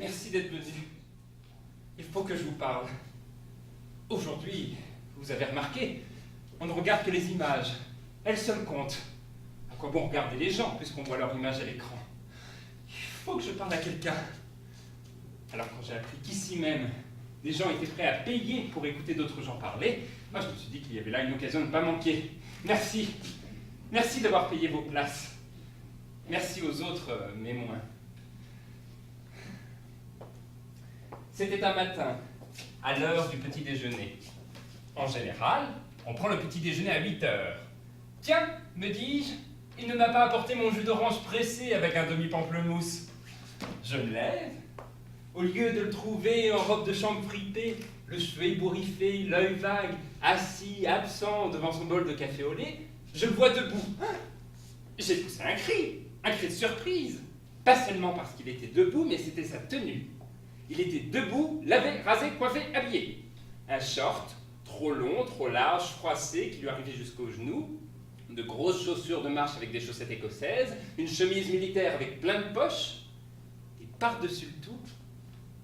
Merci d'être venu. Il faut que je vous parle. Aujourd'hui, vous avez remarqué, on ne regarde que les images. Elles seules comptent. À quoi bon regarder les gens puisqu'on voit leur image à l'écran? Il faut que je parle à quelqu'un. Alors quand j'ai appris qu'ici même, des gens étaient prêts à payer pour écouter d'autres gens parler, moi je me suis dit qu'il y avait là une occasion de ne pas manquer. Merci. Merci d'avoir payé vos places. Merci aux autres, mais moins. C'était un matin, à l'heure du petit déjeuner. En général, on prend le petit déjeuner à 8 heures. Tiens, me dis-je, il ne m'a pas apporté mon jus d'orange pressé avec un demi-pamplemousse. Je me lève. Au lieu de le trouver en robe de chambre fripée, le cheveu ébouriffé, l'œil vague, assis, absent devant son bol de café au lait, je le vois debout. J'ai poussé un cri de surprise. Pas seulement parce qu'il était debout, mais c'était sa tenue. Il était debout, lavé, rasé, coiffé, habillé. Un short, trop long, trop large, froissé, qui lui arrivait jusqu'aux genoux, de grosses chaussures de marche avec des chaussettes écossaises, une chemise militaire avec plein de poches, et par-dessus le tout,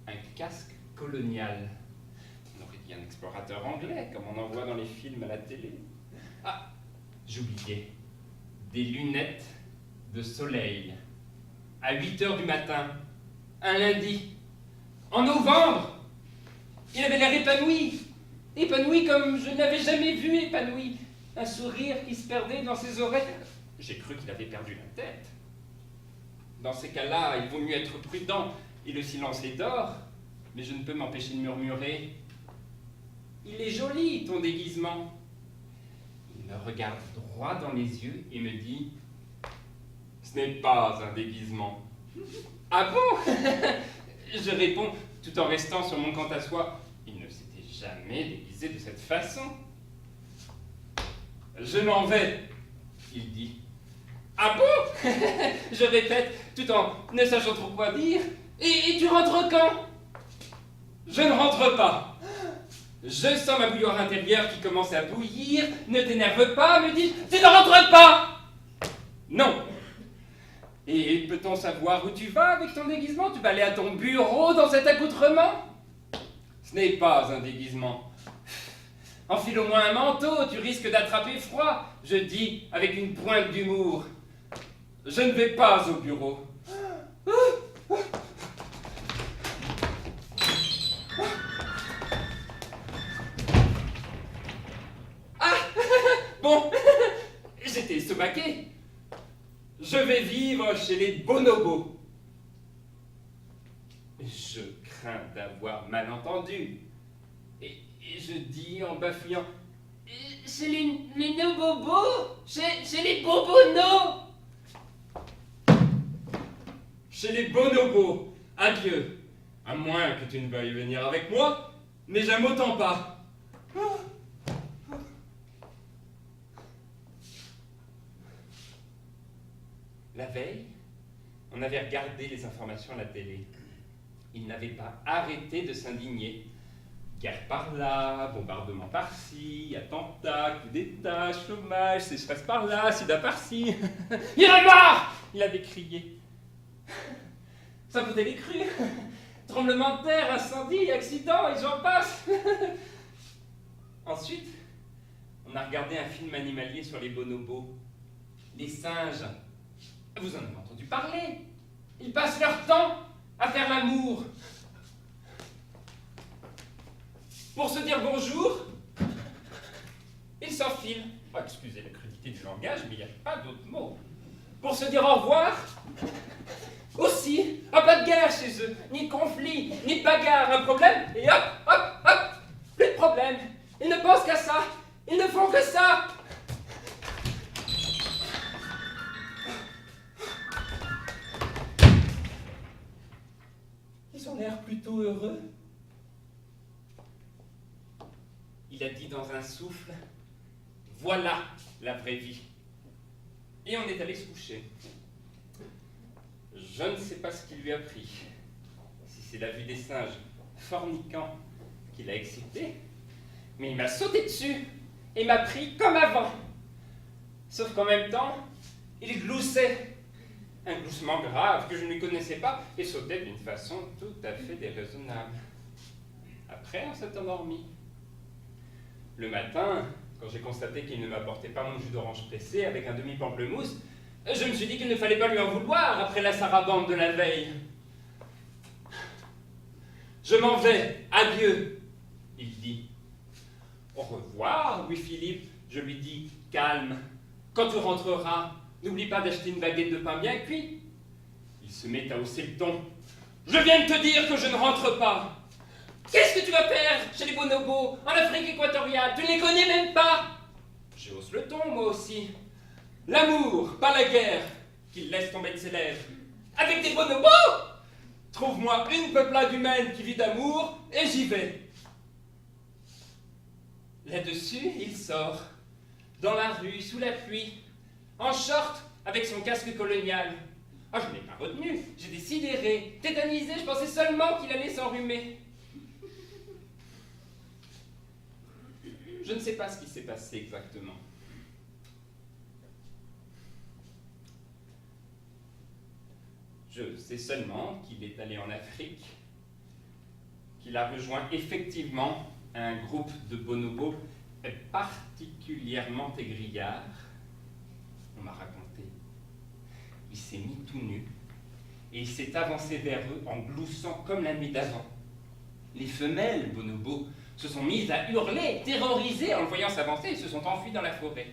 un casque colonial. On aurait dit un explorateur anglais, comme on en voit dans les films à la télé. Ah, j'oubliais. Des lunettes de soleil. À 8 heures du matin, un lundi. En novembre, il avait l'air épanoui. Épanoui comme je ne l'avais jamais vu épanoui. Un sourire qui se perdait dans ses oreilles. J'ai cru qu'il avait perdu la tête. Dans ces cas-là, il vaut mieux être prudent. Et le silence est d'or. Mais je ne peux m'empêcher de murmurer. Il est joli, ton déguisement. Il me regarde droit dans les yeux et me dit: ce n'est pas un déguisement. Ah bon? Je réponds, tout en restant sur mon quant à soi. Il ne s'était jamais déguisé de cette façon. Je m'en vais, il dit. Ah bon? Je répète, tout en ne sachant trop quoi dire. Et tu rentres quand? Je ne rentre pas. Je sens ma bouilloire intérieure qui commence à bouillir. Ne t'énerve pas, me dis. Tu ne rentres pas? Non. Et peut-on savoir où tu vas avec ton déguisement? Tu vas aller à ton bureau dans cet accoutrement? Ce n'est pas un déguisement. Enfile au moins un manteau, tu risques d'attraper froid. Je dis avec une pointe d'humour. Je ne vais pas au bureau. Ah! Bon, j'étais estomaqué. Je vais vivre chez les bonobos. Je crains d'avoir mal entendu. Et je dis en bafouillant, chez les no-bobos? Chez les bobonos? Chez les bonobos. Adieu. À moins que tu ne veuilles venir avec moi, mais j'aime autant pas. La veille, on avait regardé les informations à la télé. Il n'avait pas arrêté de s'indigner. Guerre par là, bombardement par-ci, attentat, coup d'État, chômage, sécheresse par là, sida par-ci. Il en a marre! Il avait crié. Ça vous avez cru? Tremblement de terre, incendie, accident, et j'en passe. Ensuite, on a regardé un film animalier sur les bonobos. Les singes. Vous en avez entendu parler. Ils passent leur temps à faire l'amour. Pour se dire bonjour, ils s'enfilent. Oh, excusez la crudité du langage, mais il n'y a pas d'autre mot. Pour se dire au revoir, aussi. Ah, pas de guerre chez eux, ni de conflit, ni de bagarre. Un problème, et hop, hop, hop, plus de problème. Ils ne pensent qu'à ça. Ils ne font que ça. Ils ont l'air plutôt heureux. Il a dit dans un souffle, voilà la vraie vie. Et on est allé se coucher. Je ne sais pas ce qui lui a pris. Si c'est la vue des singes forniquant qui l'a excité, mais il m'a sauté dessus et m'a pris comme avant. Sauf qu'en même temps, il gloussait. un gloussement grave que je ne lui connaissais pas, et sautait d'une façon tout à fait déraisonnable. Après, on s'est endormi. Le matin, quand j'ai constaté qu'il ne m'apportait pas mon jus d'orange pressé avec un demi-pamplemousse, je me suis dit qu'il ne fallait pas lui en vouloir après la sarabande de la veille. Je m'en vais, adieu, il dit. Au revoir, Louis-Philippe, je lui dis, calme. Quand tu rentreras, n'oublie pas d'acheter une baguette de pain bien cuit. Il se met à hausser le ton. Je viens de te dire que je ne rentre pas. Qu'est-ce que tu vas faire chez les bonobos, en Afrique équatoriale? Tu ne les connais même pas. Je hausse le ton, moi aussi. L'amour, pas la guerre, qu'il laisse tomber de ses lèvres. Avec des bonobos? Trouve-moi une peuplade humaine qui vit d'amour, et j'y vais. Là-dessus, il sort, dans la rue, sous la pluie, en short, avec son casque colonial. Ah, je ne l'ai pas retenu, j'ai décidéré, tétanisé, je pensais seulement qu'il allait s'enrhumer. Je ne sais pas ce qui s'est passé exactement. Je sais seulement qu'il est allé en Afrique, qu'il a rejoint effectivement un groupe de bonobos particulièrement égrillards. On m'a raconté. Il s'est mis tout nu et il s'est avancé vers eux en gloussant comme la nuit d'avant. Les femelles bonobos se sont mises à hurler, terrorisées en le voyant s'avancer, et se sont enfuis dans la forêt.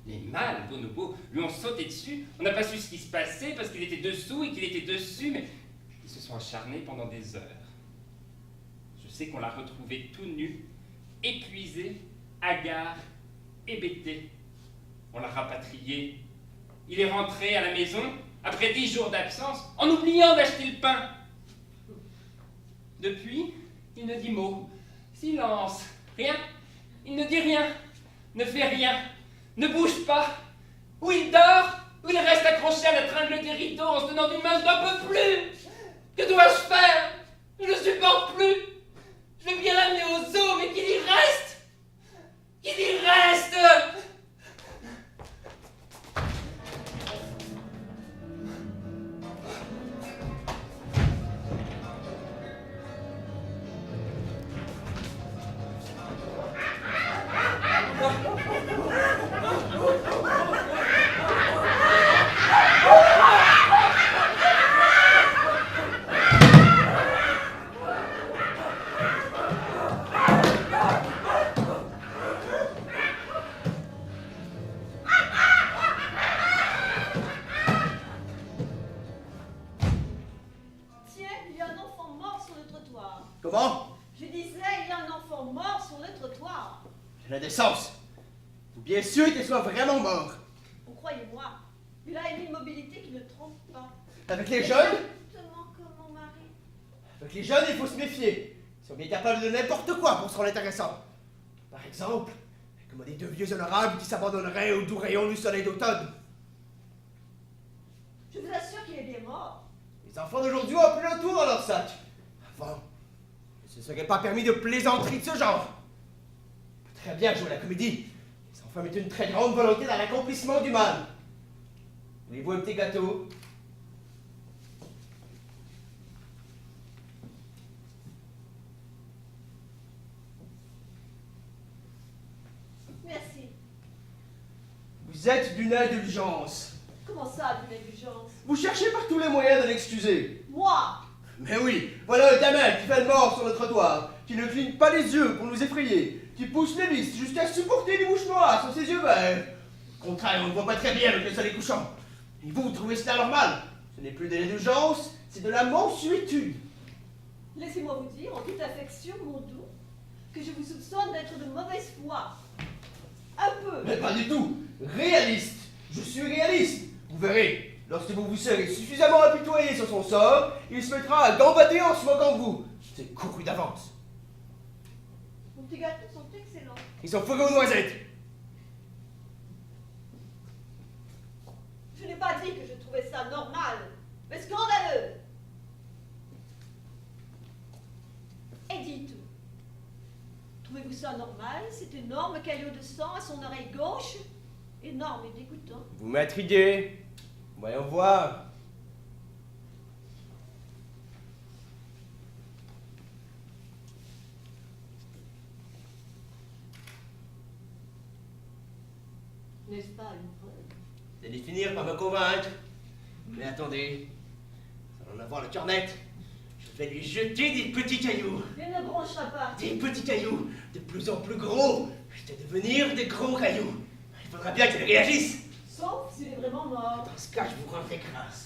Les mâles bonobos lui ont sauté dessus. On n'a pas su ce qui se passait parce qu'il était dessous et qu'il était dessus, mais ils se sont acharnés pendant des heures. Je sais qu'on l'a retrouvé tout nu, épuisé, hagard, hébété. On l'a rapatrié. Il est rentré à la maison après 10 jours d'absence en oubliant d'acheter le pain. Depuis, il ne dit mot. Silence. Rien. Il ne dit rien. Ne fait rien. Ne bouge pas. Ou il dort, ou il reste accroché à la tringle des rideaux en se tenant d'une main. Je n'en peux plus. Que dois-je faire? Je ne supporte plus. Je veux bien l'amener au zoo, mais qu'il y reste. Qu'il y reste. Comment? Je disais, il y a un enfant mort sur le trottoir. J'ai la décence. Faut bien sûr qu'il soit vraiment mort. Oh, croyez-moi, il a une immobilité qui ne trompe pas. Avec les jeunes? Exactement comme mon mari. Avec les jeunes, il faut se méfier. Ils sont bien capables de n'importe quoi pour se rendre intéressants. Par exemple, comme des deux vieux honorables qui s'abandonneraient aux doux rayons du soleil d'automne. Je vous assure qu'il est bien mort. Les enfants d'aujourd'hui ont plus le tour dans leur sac. Avant, il ne se serait pas permis de plaisanteries de ce genre. On peut très bien jouer à la comédie. Les enfants mettent une très grande volonté dans l'accomplissement du mal. Voulez-vous un petit gâteau? Merci. Vous êtes d'une indulgence. Comment ça, d'une indulgence? Vous cherchez par tous les moyens de l'excuser. Moi? Mais oui, voilà un gamin qui fait le mort sur le trottoir, qui ne cligne pas les yeux pour nous effrayer, qui pousse les vis jusqu'à supporter les mouches noires sur ses yeux verts. Au contraire, on ne voit pas très bien avec le soleil couchant. Et vous trouvez cela normal? Ce n'est plus de l'indulgence, c'est de la mansuétude. Laissez-moi vous dire, en toute affection, mon doux, que je vous soupçonne d'être de mauvaise foi. Un peu. Mais pas du tout. Réaliste. Je suis réaliste. Vous verrez, lorsque vous vous serez suffisamment apitoyé sur son sort, il se mettra à gambader en se moquant de vous. C'est couru d'avance. Vos petits gâteaux sont excellents. Ils sont fourrés aux noisettes. Je n'ai pas dit que je trouvais ça normal, mais scandaleux. Et dites, trouvez-vous ça normal, cet énorme caillot de sang à son oreille gauche? Énorme et dégoûtant. Vous m'intriguez. Voyons voir. N'est-ce pas une preuve? Vous allez finir par me convaincre. Mais attendez, ça va en avoir le cœur net. Je vais lui jeter des petits cailloux. Il ne bronchera pas. Des petits cailloux, de plus en plus gros, jusqu'à devenir des gros cailloux. Il faudra bien qu'il réagisse. Sauf s'il est vraiment mort. Dans ce cas, je vous rendrai grâce.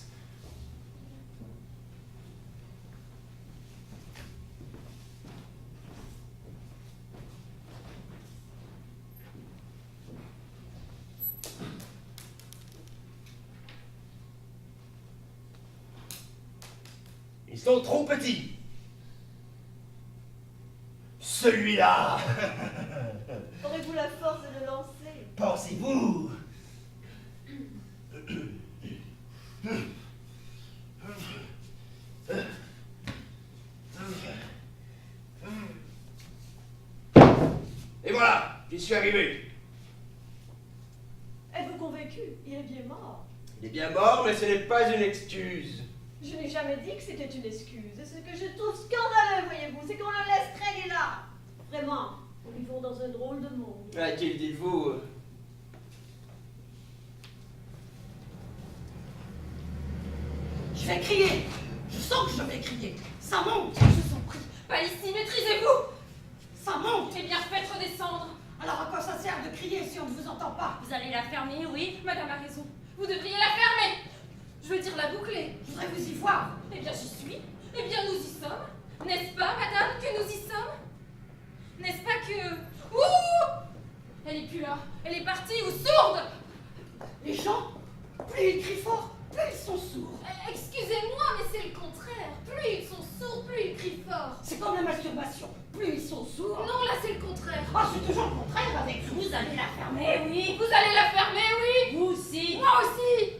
Ils sont trop petits. Celui-là. Aurez-vous la force de le lancer? Pensez-vous? Et voilà, j'y suis arrivé. Êtes-vous convaincu? Il est bien mort. Il est bien mort, mais ce n'est pas une excuse. Je n'ai jamais dit que c'était une excuse. Et ce que je trouve scandaleux, voyez-vous, c'est qu'on le laisse traîner là. Vraiment, nous vivons dans un drôle de monde. À qui le dites-vous? Je vais crier. Je sens que je vais crier. Ça monte. Je vous en prie, pas ici, maîtrisez-vous. Ça monte. Eh bien, faites redescendre. Alors à quoi ça sert de crier si on ne vous entend pas? Vous allez la fermer, oui, madame a raison. Vous devriez la fermer. Je veux dire la boucler. Je voudrais vous y voir. Eh bien, j'y suis. Eh bien, nous y sommes. N'est-ce pas, madame, que nous y sommes? N'est-ce pas que... Ouh! Elle est plus là. Elle est partie ou sourde. Les gens, plus ils crient fort, plus ils sont sourds. Excusez-moi, mais c'est le contraire. Plus ils sont sourds, plus ils crient fort. C'est comme la masturbation. Plus ils sont sourds. Non, là, c'est le contraire. Ah, c'est toujours le contraire avec vous. Vous allez la fermer, oui. Vous allez la fermer, oui. Vous aussi. Moi aussi.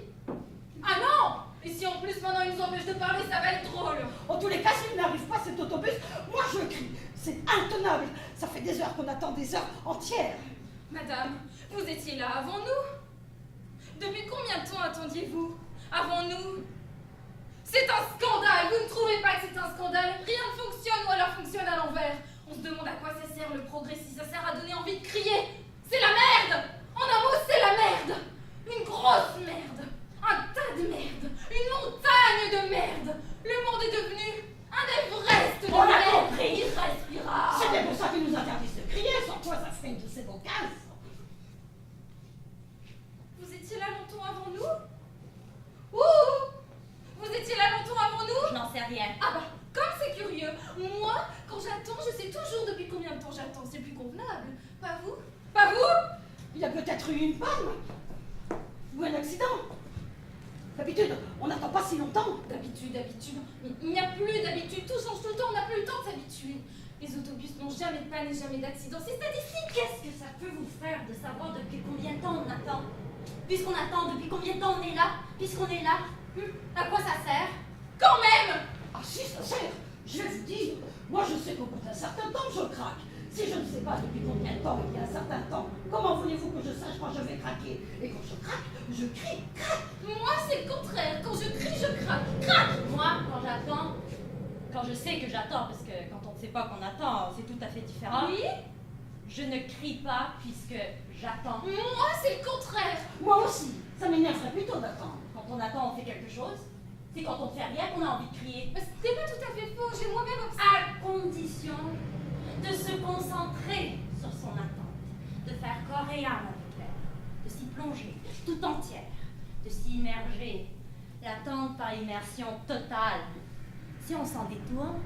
Ah non. Et si en plus maintenant ils nous empêchent de parler, ça va être drôle. En tous les cas, s'il n'arrive pas cet autobus, moi je crie. C'est intenable. Ça fait des heures qu'on attend, des heures entières. Madame, vous étiez là avant nous. Depuis combien de temps attendiez-vous? Avant nous? C'est un scandale. Vous ne trouvez pas que c'est un scandale? Rien ne fonctionne ou alors fonctionne à l'envers. On se demande à quoi ça sert le progrès si ça sert à donner envie de crier. C'est la merde. En un mot, c'est la merde. Une grosse merde. Un tas de merde. Une montagne de merde. Le monde est devenu un Everest de On a merde. compris. Irrespirable. C'est bien pour ça qu'ils nous interdisent de crier, sans quoi ça serait une de ces vocales. Vous étiez là longtemps avant nous? Ouh! Vous étiez là longtemps avant nous? Je n'en sais rien. Ah bah, comme c'est curieux. Moi, quand j'attends, je sais toujours depuis combien de temps j'attends. C'est plus convenable. Pas vous? Pas vous? Il y a peut-être eu une panne. Ou un accident. D'habitude, on n'attend pas si longtemps. D'habitude. Il n'y a plus d'habitude. Tout change tout le temps. On n'a plus le temps de s'habituer. Les autobus n'ont jamais de panne et jamais d'accident. C'est statistique. Qu'est-ce que ça peut vous faire de savoir depuis combien de temps on attend? Puisqu'on attend, depuis combien de temps on est là? Puisqu'on est là, à quoi ça sert? Quand même! Ah si, ça sert. Je vais vous dire, moi je sais qu'au bout d'un certain temps, je craque. Si je ne sais pas depuis combien de temps il y a un certain temps, comment voulez-vous que je sache quand je vais craquer? Et quand je craque, je crie, craque. Moi, c'est le contraire. Quand je crie, je craque. Craque! Moi, quand j'attends, quand je sais que j'attends, parce que quand on ne sait pas qu'on attend, c'est tout à fait différent. Oui? Je ne crie pas puisque j'attends. Moi, c'est le contraire. Moi aussi, ça m'énerverait plutôt d'attendre. Quand on attend, on fait quelque chose. C'est quand on ne fait rien qu'on a envie de crier. Mais c'était pas tout à fait faux. J'ai moi-même observé. À condition de se concentrer sur son attente, de faire corps et âme avec elle, de s'y plonger tout entière, de s'y immerger, l'attente par immersion totale. Si on s'en détourne,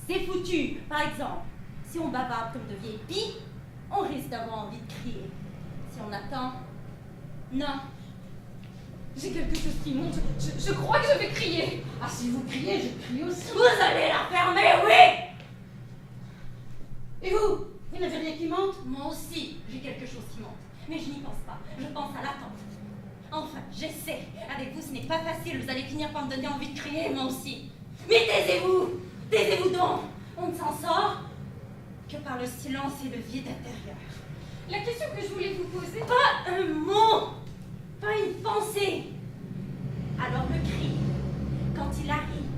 c'est foutu. Par exemple, si on bavarde comme de vieilles pies, on risque d'avoir envie de crier. Si on attend, non. J'ai quelque chose qui monte. Je crois que je vais crier. Ah si vous criez, je crie aussi. Vous allez la fermer, oui! Et vous n'avez rien qui monte? Moi aussi, j'ai quelque chose qui monte. Mais je n'y pense pas. Je pense à l'attente. Enfin, j'essaie. Avec vous, ce n'est pas facile. Vous allez finir par me donner envie de crier, moi aussi. Mais taisez-vous! Taisez-vous donc! On ne s'en sort que par le silence et le vide intérieur. La question que je voulais vous poser. Pas un mot! Pas une pensée! Alors le cri, quand il arrive,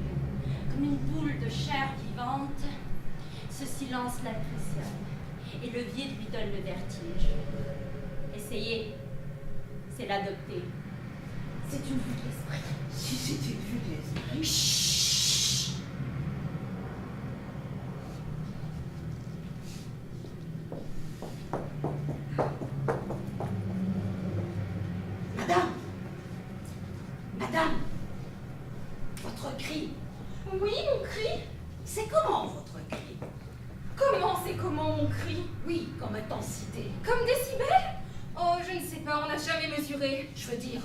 comme une boule de chair vivante, ce silence l'impressionne et le vide lui donne le vertige. Essayez. c'est l'adopter. C'est une vue de l'esprit. Si c'était une vue de l'esprit. Chut. Madame! Madame! Votre cri, Oui, mon cri. c'est comment votre cri? Comment c'est comment mon cri? Oui, comme intensité. Comme décibels? Oh, je ne sais pas, on n'a jamais mesuré. Je veux dire,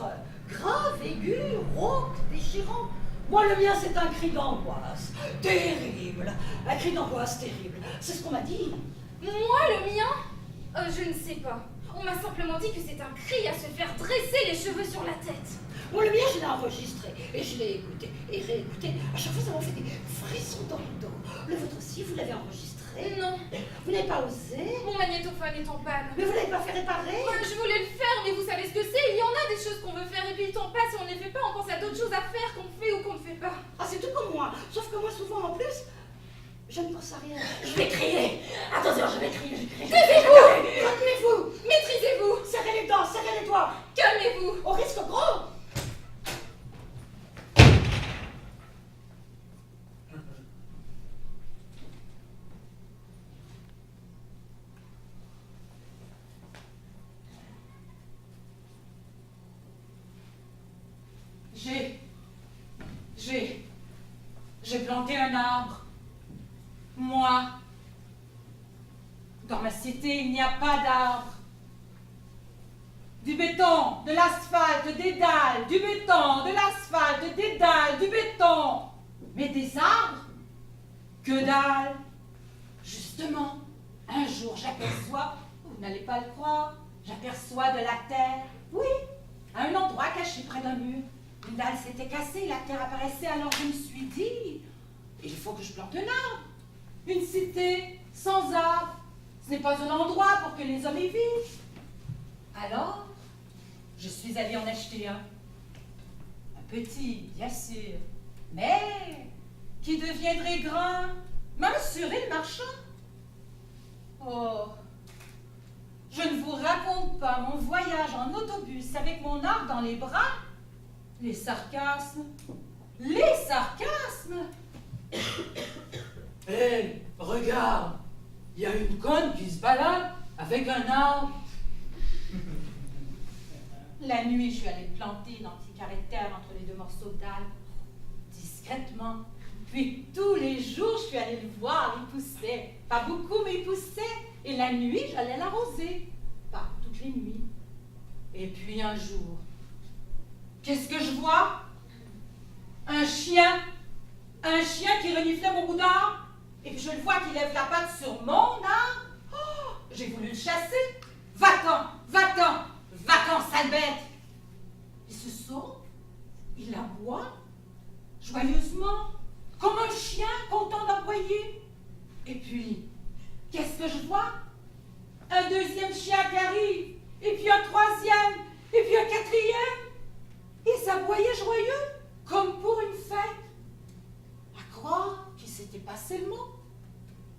grave, aigu, rauque, déchirant. Moi, le mien, c'est un cri d'angoisse. Terrible. Un cri d'angoisse terrible. C'est ce qu'on m'a dit. Moi, le mien? Je ne sais pas. On m'a simplement dit que c'est un cri à se faire dresser les cheveux sur la tête. Moi, le mien, je l'ai enregistré. Et je l'ai écouté et réécouté. À chaque fois, ça m'a fait des frissons dans le dos. Le vôtre aussi, vous l'avez enregistré? Non, Vous n'avez pas osé? mon magnétophone est en panne. Mais vous l'avez pas fait réparer? Je voulais le faire, mais vous savez ce que c'est? Il y en a des choses qu'on veut faire et puis le temps passe et on ne les fait pas. On pense à d'autres choses à faire qu'on fait ou qu'on ne fait pas. Ah, c'est tout comme moi. Sauf que moi, souvent, en plus, je ne pense à rien. Je vais crier. Attention, je vais crier, je vais crier. Taisez-vous! Calmez-vous. Maîtrisez-vous! Serrez les dents, serrez les doigts. Calmez-vous! Au risque gros. J'ai planté un arbre. Moi. Dans ma cité, il n'y a pas d'arbre. Du béton, de l'asphalte, des dalles, du béton, de l'asphalte, des dalles, du béton. Mais des arbres? Que dalle. Justement, un jour j'aperçois, vous n'allez pas le croire, j'aperçois de la terre. Oui, à un endroit caché près d'un mur. Une dalle s'était cassée, la terre apparaissait, alors je me suis dit, il faut que je plante un arbre. Une cité sans arbre, ce n'est pas un endroit pour que les hommes y vivent. Alors, je suis allée en acheter un. Un petit, bien sûr, mais qui deviendrait grand, m'a assuré le marchand. Oh, je ne vous raconte pas mon voyage en autobus avec mon arbre dans les bras. Les sarcasmes. Les sarcasmes. Hé, regarde, il y a une conne qui se balade avec un arbre. La nuit, je suis allée planter dans le petit carré de terre entre les deux morceaux de dalle, discrètement. Puis tous les jours, je suis allée le voir, il poussait. Pas beaucoup, mais il poussait. Et la nuit, j'allais l'arroser. Pas toutes les nuits. Et puis un jour, qu'est-ce que je vois? Un chien. Un chien qui reniflait mon bout d'arbre. Et puis je le vois qui lève la patte sur mon arbre. Oh, j'ai voulu le chasser. Va-t'en, va-t'en, va-t'en, sale bête. Il se sauve, il aboie, joyeusement, comme un chien content d'aboyer. Et puis, qu'est-ce que je vois? Un deuxième chien qui arrive, et puis un troisième, et puis un quatrième. Ils aboyaient joyeux, comme pour une fête. À croire qu'il s'était passé le mot.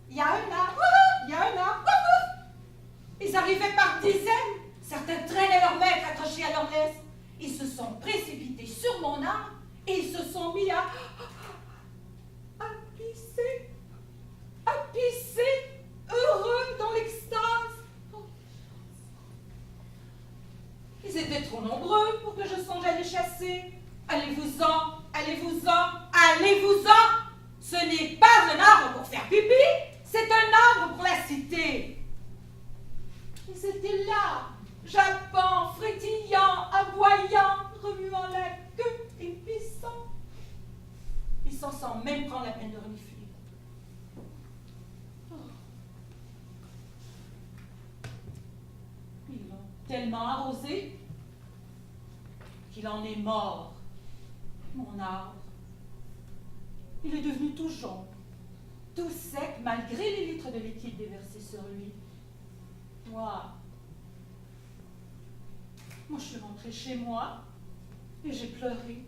Il y a un arbre, il y a un arbre. Ils arrivaient par dizaines. Certains traînaient leur maître accrochés à leur laisse. Ils se sont précipités sur mon arbre et ils se sont mis à pisser, heureux dans l'extase. Ils étaient trop nombreux pour que je songe à les chasser. Allez-vous-en, allez-vous-en, allez-vous-en. Ce n'est pas un arbre pour faire pipi, c'est un arbre pour la cité. Ils étaient là, jappant, frétillant, aboyant, remuant la queue et pissant. Ils s'en sont même prendre la peine de renifler. Oh. Ils l'ont tellement arrosé qu'il en est mort, mon arbre. Il est devenu tout jaune, tout sec, malgré les litres de liquide déversés sur lui. Moi, je suis rentrée chez moi et j'ai pleuré.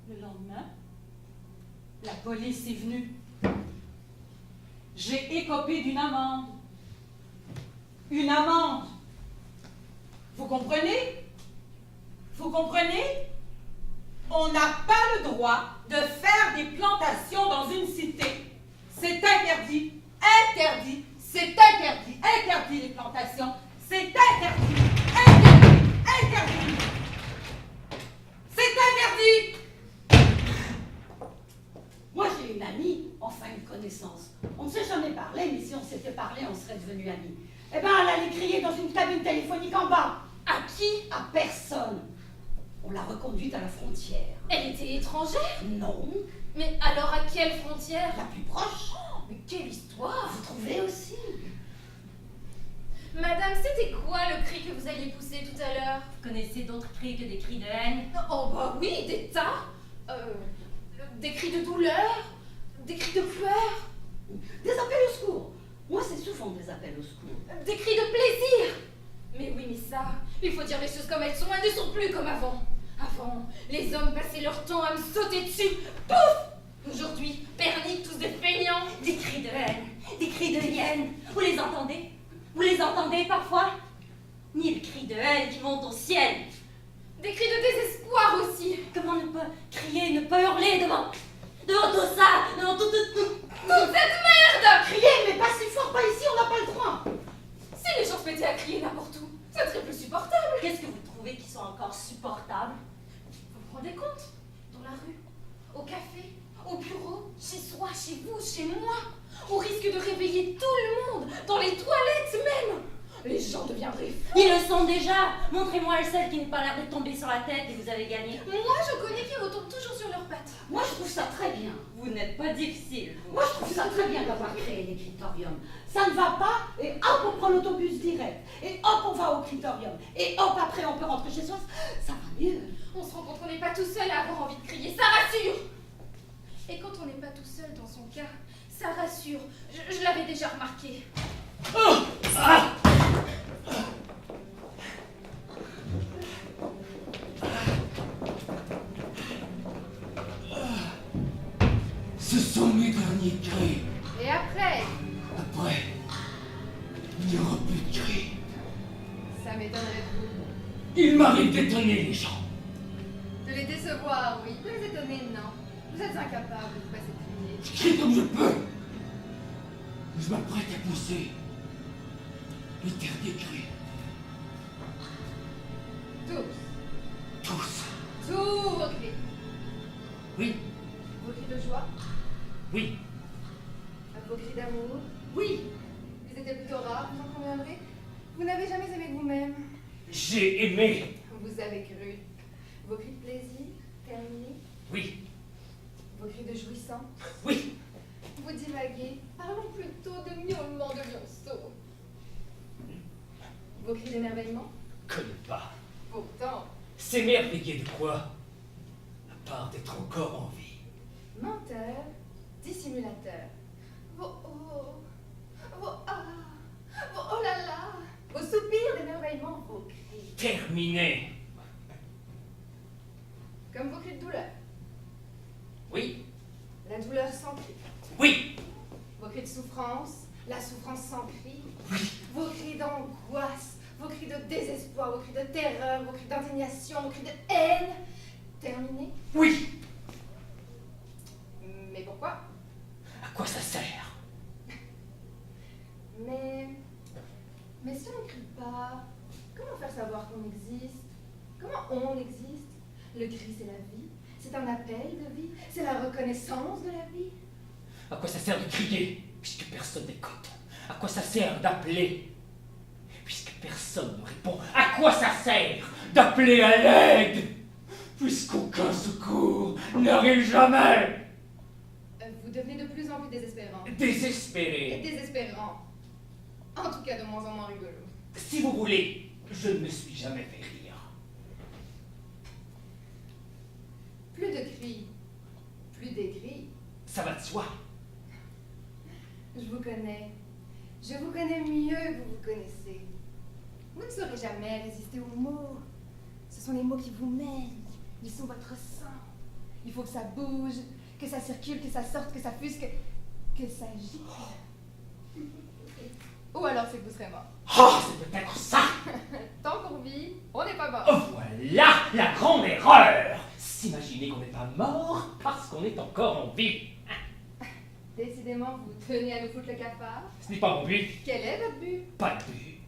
Le lendemain, la police est venue. J'ai écopé d'une amende. Une amende. Vous comprenez? Vous comprenez? On n'a pas le droit de faire des plantations dans une cité. C'est interdit. Interdit. C'est interdit. Interdit les plantations. C'est interdit. Interdit. Interdit. C'est interdit. Moi, j'ai une amie, enfin une connaissance. On ne s'est jamais parlé, mais si on s'était parlé, on serait devenus amis. Eh ben, elle allait crier dans une cabine téléphonique en bas. À qui? À personne. On l'a reconduite à la frontière. Elle était étrangère? Non, Mais alors à quelle frontière? la plus proche. Mais quelle histoire! Vous trouvez aussi? Madame, c'était quoi le cri que vous alliez pousser tout à l'heure? Vous connaissez d'autres cris que des cris de haine? Oh bah oui, des tas! Des cris de douleur, des cris de pleurs, Des appels au secours. Moi, c'est souvent des appels au secours. des cris de plaisir! Mais oui, mais ça, il faut dire les choses comme elles sont ne sont plus comme avant. Avant, les hommes passaient leur temps à me sauter dessus. Pouf! Aujourd'hui, pernis, tous des feignants. Des cris de haine, des cris de hyène. Vous les entendez? Vous les entendez parfois? Ni le cri de haine qui monte au ciel. Des cris de désespoir aussi. Comment ne pas crier, ne pas hurler devant tout ça, devant tout. Toute cette merde! Criez, mais pas si fort, pas ici, on n'a pas le droit. Si les gens se mettaient à crier n'importe où, ça serait plus supportable. Qu'est-ce que vous trouvez qui sont encore supportables? Vous vous rendez compte? Dans la rue, au café, au bureau, chez soi, chez vous, chez moi, au risque de réveiller tout le monde, dans les toilettes même. Les gens deviendraient fous. Ils le sont déjà. Montrez-moi celle qui n'est pas l'air de tomber sur la tête et vous avez gagné. Moi, je connais qui retombent toujours sur leurs pattes. Moi, je trouve ça très bien. Vous n'êtes pas difficile. vous. Moi, je trouve ça très bien d'avoir créé les critériums. Ça ne va pas, et hop, on prend l'autobus direct. Et hop, on va au critérium. Et hop, après, on peut rentrer chez soi. Ça va mieux. On se rend compte qu'on n'est pas tout seul à avoir envie de crier, ça rassure. Et quand on n'est pas tout seul dans son cas, ça rassure. Je l'avais déjà remarqué. Ce sont mes derniers cris. Et après, Après, il n'y aura plus de cris. ça m'étonnerait de vous. Il m'arrive d'étonner les gens. De les décevoir, oui. De les étonner, non. Vous êtes incapable de passer crier. Je crie comme je peux. Je m'apprête à pousser le dernier cri. Tous. Tous vos cris. Oui, Vos cris de joie, oui, vos cris d'amour. Oui, Ils étaient plutôt rares, vous en conviendrez. Vous n'avez jamais aimé vous-même. j'ai aimé. Vous avez cru. Vos cris de plaisir, terminés. Oui, Vos cris de jouissance. oui. Vous divaguez. Parlons plutôt de miaulement de lionceau. Vos cris d'émerveillement. Connais pas. Pourtant, S'émerveiller de quoi? À part d'être encore en vie. menteur, dissimulateur. Vos oh, vos ah, vos oh là là, vos soupirs d'émerveillement, vos cris. Terminé. Comme vos cris de douleur. Oui, La douleur sans cri. oui, Vos cris de souffrance, la souffrance sans cri. Vos cris d'angoisse, vos cris de désespoir, vos cris de terreur, vos cris d'indignation, vos cris de haine. Terminé. oui. Mais pourquoi? À quoi ça sert? Mais si on ne crie pas, comment faire savoir qu'on existe? Comment on existe? Le cri, c'est la vie. C'est un appel de vie. C'est la reconnaissance de la vie. À quoi ça sert de crier, puisque personne n'écoute? À quoi ça sert d'appeler, puisque personne ne répond? À quoi ça sert d'appeler à l'aide, puisqu'aucun secours n'arrive jamais? Vous devenez de plus en plus désespérant. Et Désespéré. désespérant. En tout cas, de moins en moins rigolo. Si vous voulez, je ne me suis jamais fait rire. Plus de cris, plus d'écrits. Ça va de soi. Je vous connais. Je vous connais mieux que vous vous connaissez. Vous ne saurez jamais résister aux mots. Ce sont les mots qui vous mènent. Ils sont votre sang. Il faut que ça bouge, que ça circule, que ça sorte, que ça fuse, que ça gicle. Ou alors c'est que vous serez mort. Oh, c'est peut-être ça. Tant qu'on vit, on n'est pas mort. Oh, voilà la grande erreur. S'imaginer qu'on n'est pas mort parce qu'on est encore en vie. Décidément, vous tenez à nous foutre le cafard. Ce n'est pas mon but. Quel est votre but? Pas de but.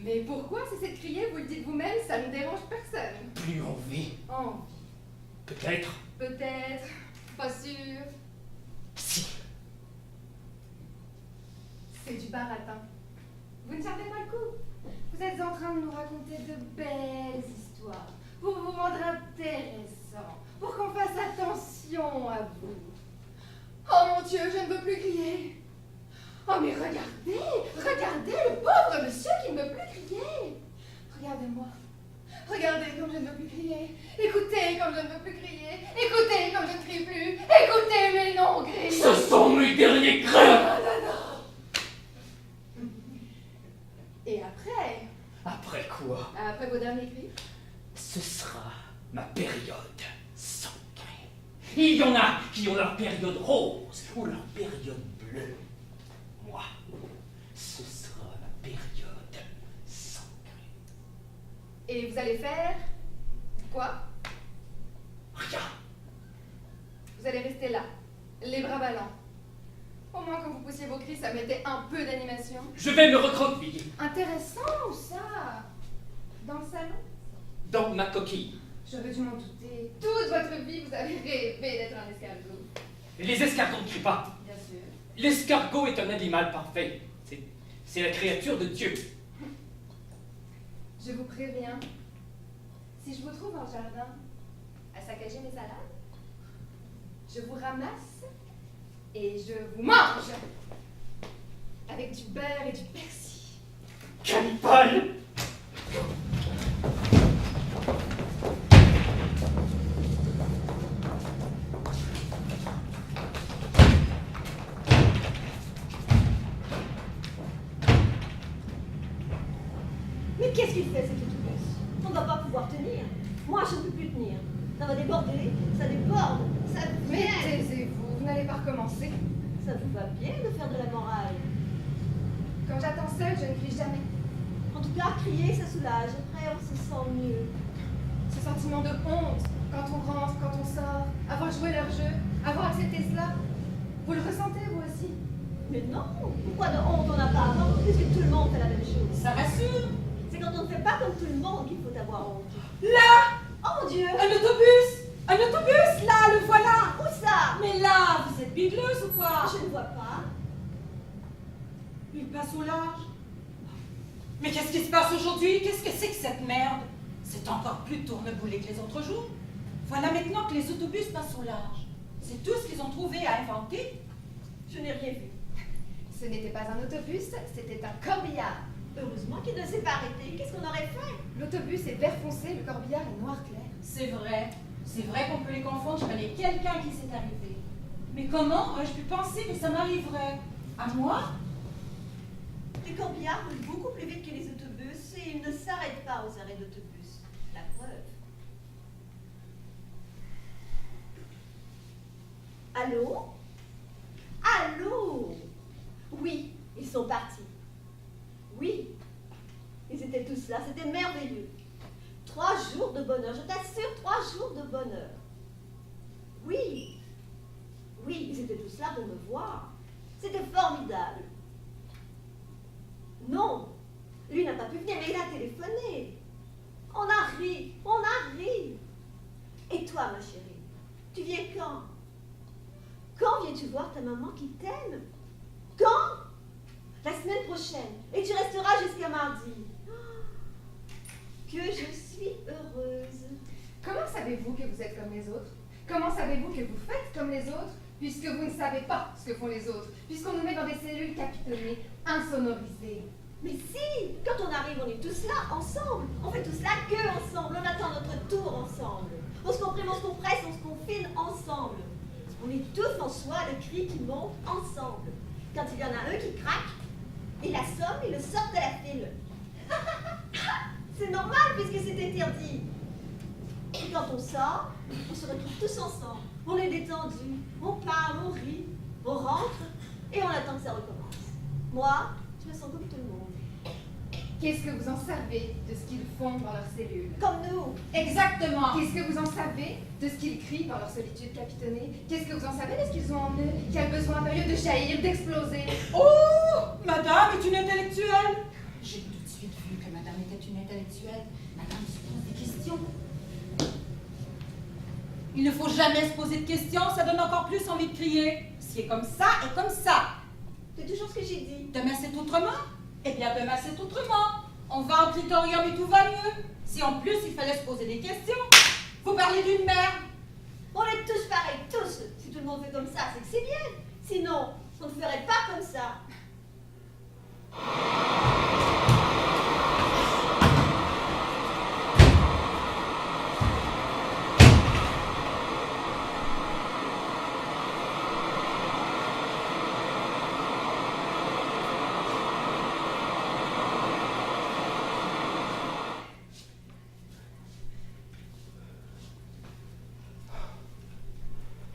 Mais pourquoi cesser de crier? Vous le dites vous-même, ça ne dérange personne. Plus en vie. Envie. Peut-être. Peut-être. Pas sûr. Si. C'est du baratin. Vous ne savez pas le coup. Vous êtes en train de nous raconter de belles histoires pour vous rendre intéressant, pour qu'on fasse attention à vous. Oh mon Dieu, je ne veux plus crier. Oh mais regardez, regardez le pauvre monsieur qui ne veut plus crier. Regardez-moi. Regardez comme je ne veux plus crier. Écoutez comme je ne veux plus crier. Écoutez comme je ne crie plus. Écoutez mes non cris. Ce sont mes derniers cris. Et après? Après quoi? Après vos derniers cris? Ce sera ma période sacrée. Il y en a qui ont leur période rose ou leur période bleue. Moi, ce sera ma période sacrée. Et vous allez faire quoi? Rien. Vous allez rester là, les bras ballants. Au moins quand vous poussiez vos cris, ça mettait un peu d'animation. Je vais me recroqueviller Intéressant ça. Dans le salon? dans ma coquille. J'aurais dû m'en douter. Toute votre vie, vous avez rêvé d'être un escargot. Les escargots ne crient pas. Bien sûr. L'escargot est un animal parfait. C'est la créature de Dieu. Je vous préviens, si je vous trouve en jardin à saccager mes salades, je vous ramasse et je vous mange avec du beurre et du persil. Cannibale! Mais qu'est-ce qu'il fait, cet autobus? On ne va pas pouvoir tenir. Moi, je ne peux plus tenir. Ça va déborder, ça déborde, ça Mais vient. taisez-vous, vous n'allez pas recommencer. Ça vous va bien de faire de la morale. Quand j'attends seule, je ne crie jamais. En tout cas, crier, ça soulage. Après, on se sent mieux. Ce sentiment de honte, quand on rentre, quand on sort, avoir joué leur jeu, avoir accepté cela, vous le ressentez vous aussi? Mais non, pourquoi de honte on n'a pas à avoir, puisque tout le monde fait la même chose. Ça rassure. C'est quand on ne fait pas comme tout le monde qu'il faut avoir honte. Là, Oh mon Dieu! un autobus. Un autobus, là, le voilà. Où ça? Mais là, vous êtes bigleuse ou quoi? Je ne vois pas. Il passe au large. Mais qu'est-ce qui se passe aujourd'hui? Qu'est-ce que c'est que cette merde? C'est encore plus tourneboulé que les autres jours. Voilà maintenant que les autobus passent au large. C'est tout ce qu'ils ont trouvé à inventer. Je n'ai rien vu. Ce n'était pas un autobus, c'était un corbillard. Heureusement qu'il ne s'est pas arrêté. Qu'est-ce qu'on aurait fait? L'autobus est vert foncé, le corbillard est noir clair. C'est vrai qu'on peut les confondre. Je connais quelqu'un qui s'est arrivé. Mais comment aurais-je pu penser que ça m'arriverait? À moi? Les corbillards roulent beaucoup plus vite que les autobus et ils ne s'arrêtent pas aux arrêts d'autobus. La preuve. Allô? Allô? Oui, ils sont partis. Oui, ils étaient tous là, c'était merveilleux. 3 jours de bonheur, je t'assure, 3 jours de bonheur. Oui, oui, ils étaient tous là pour me voir. C'était formidable. Non, lui n'a pas pu venir, mais il a téléphoné. On a ri, on a ri. Et toi, ma chérie, tu viens quand? Quand viens-tu voir ta maman qui t'aime? Quand? La semaine prochaine. Et tu resteras jusqu'à mardi. Que je suis heureuse. Comment savez-vous que vous êtes comme les autres? Comment savez-vous que vous faites comme les autres, puisque vous ne savez pas ce que font les autres, puisqu'on nous met dans des cellules capitonnées, insonorisées? Mais si, quand on arrive, on est tous là, ensemble. On fait tous là que ensemble. On attend notre tour ensemble. On se comprime, on se compresse, on se confine ensemble. On est tous en soi le cri qui monte ensemble. Quand il y en a un qui craque, il assomme et le sort de la file. C'est normal puisque c'est interdit. Et quand on sort, on se retrouve tous ensemble. On est détendu, on parle, on rit, on rentre et on attend que ça recommence. Moi, je me sens comme tout le monde. Qu'est-ce que vous en savez de ce qu'ils font dans leurs cellules? Comme nous. Exactement. Qu'est-ce que vous en savez de ce qu'ils crient dans leur solitude capitonnée? Qu'est-ce que vous en savez de ce qu'ils ont en eux? Quel besoin impérieux de jaillir, d'exploser? Oh, madame est une intellectuelle. J'ai tout de suite vu que madame était une intellectuelle. Madame se pose des questions. Il ne faut jamais se poser de questions, ça donne encore plus envie de crier. Ce qui est comme ça est comme ça. C'est toujours ce que j'ai dit. Demain c'est autrement. Eh bien demain c'est autrement. On va au clitorium et tout va mieux. Si en plus il fallait se poser des questions, faut parler d'une mère. On est tous pareils, tous. Si tout le monde fait comme ça, c'est que c'est bien. Sinon, on ne ferait pas comme ça.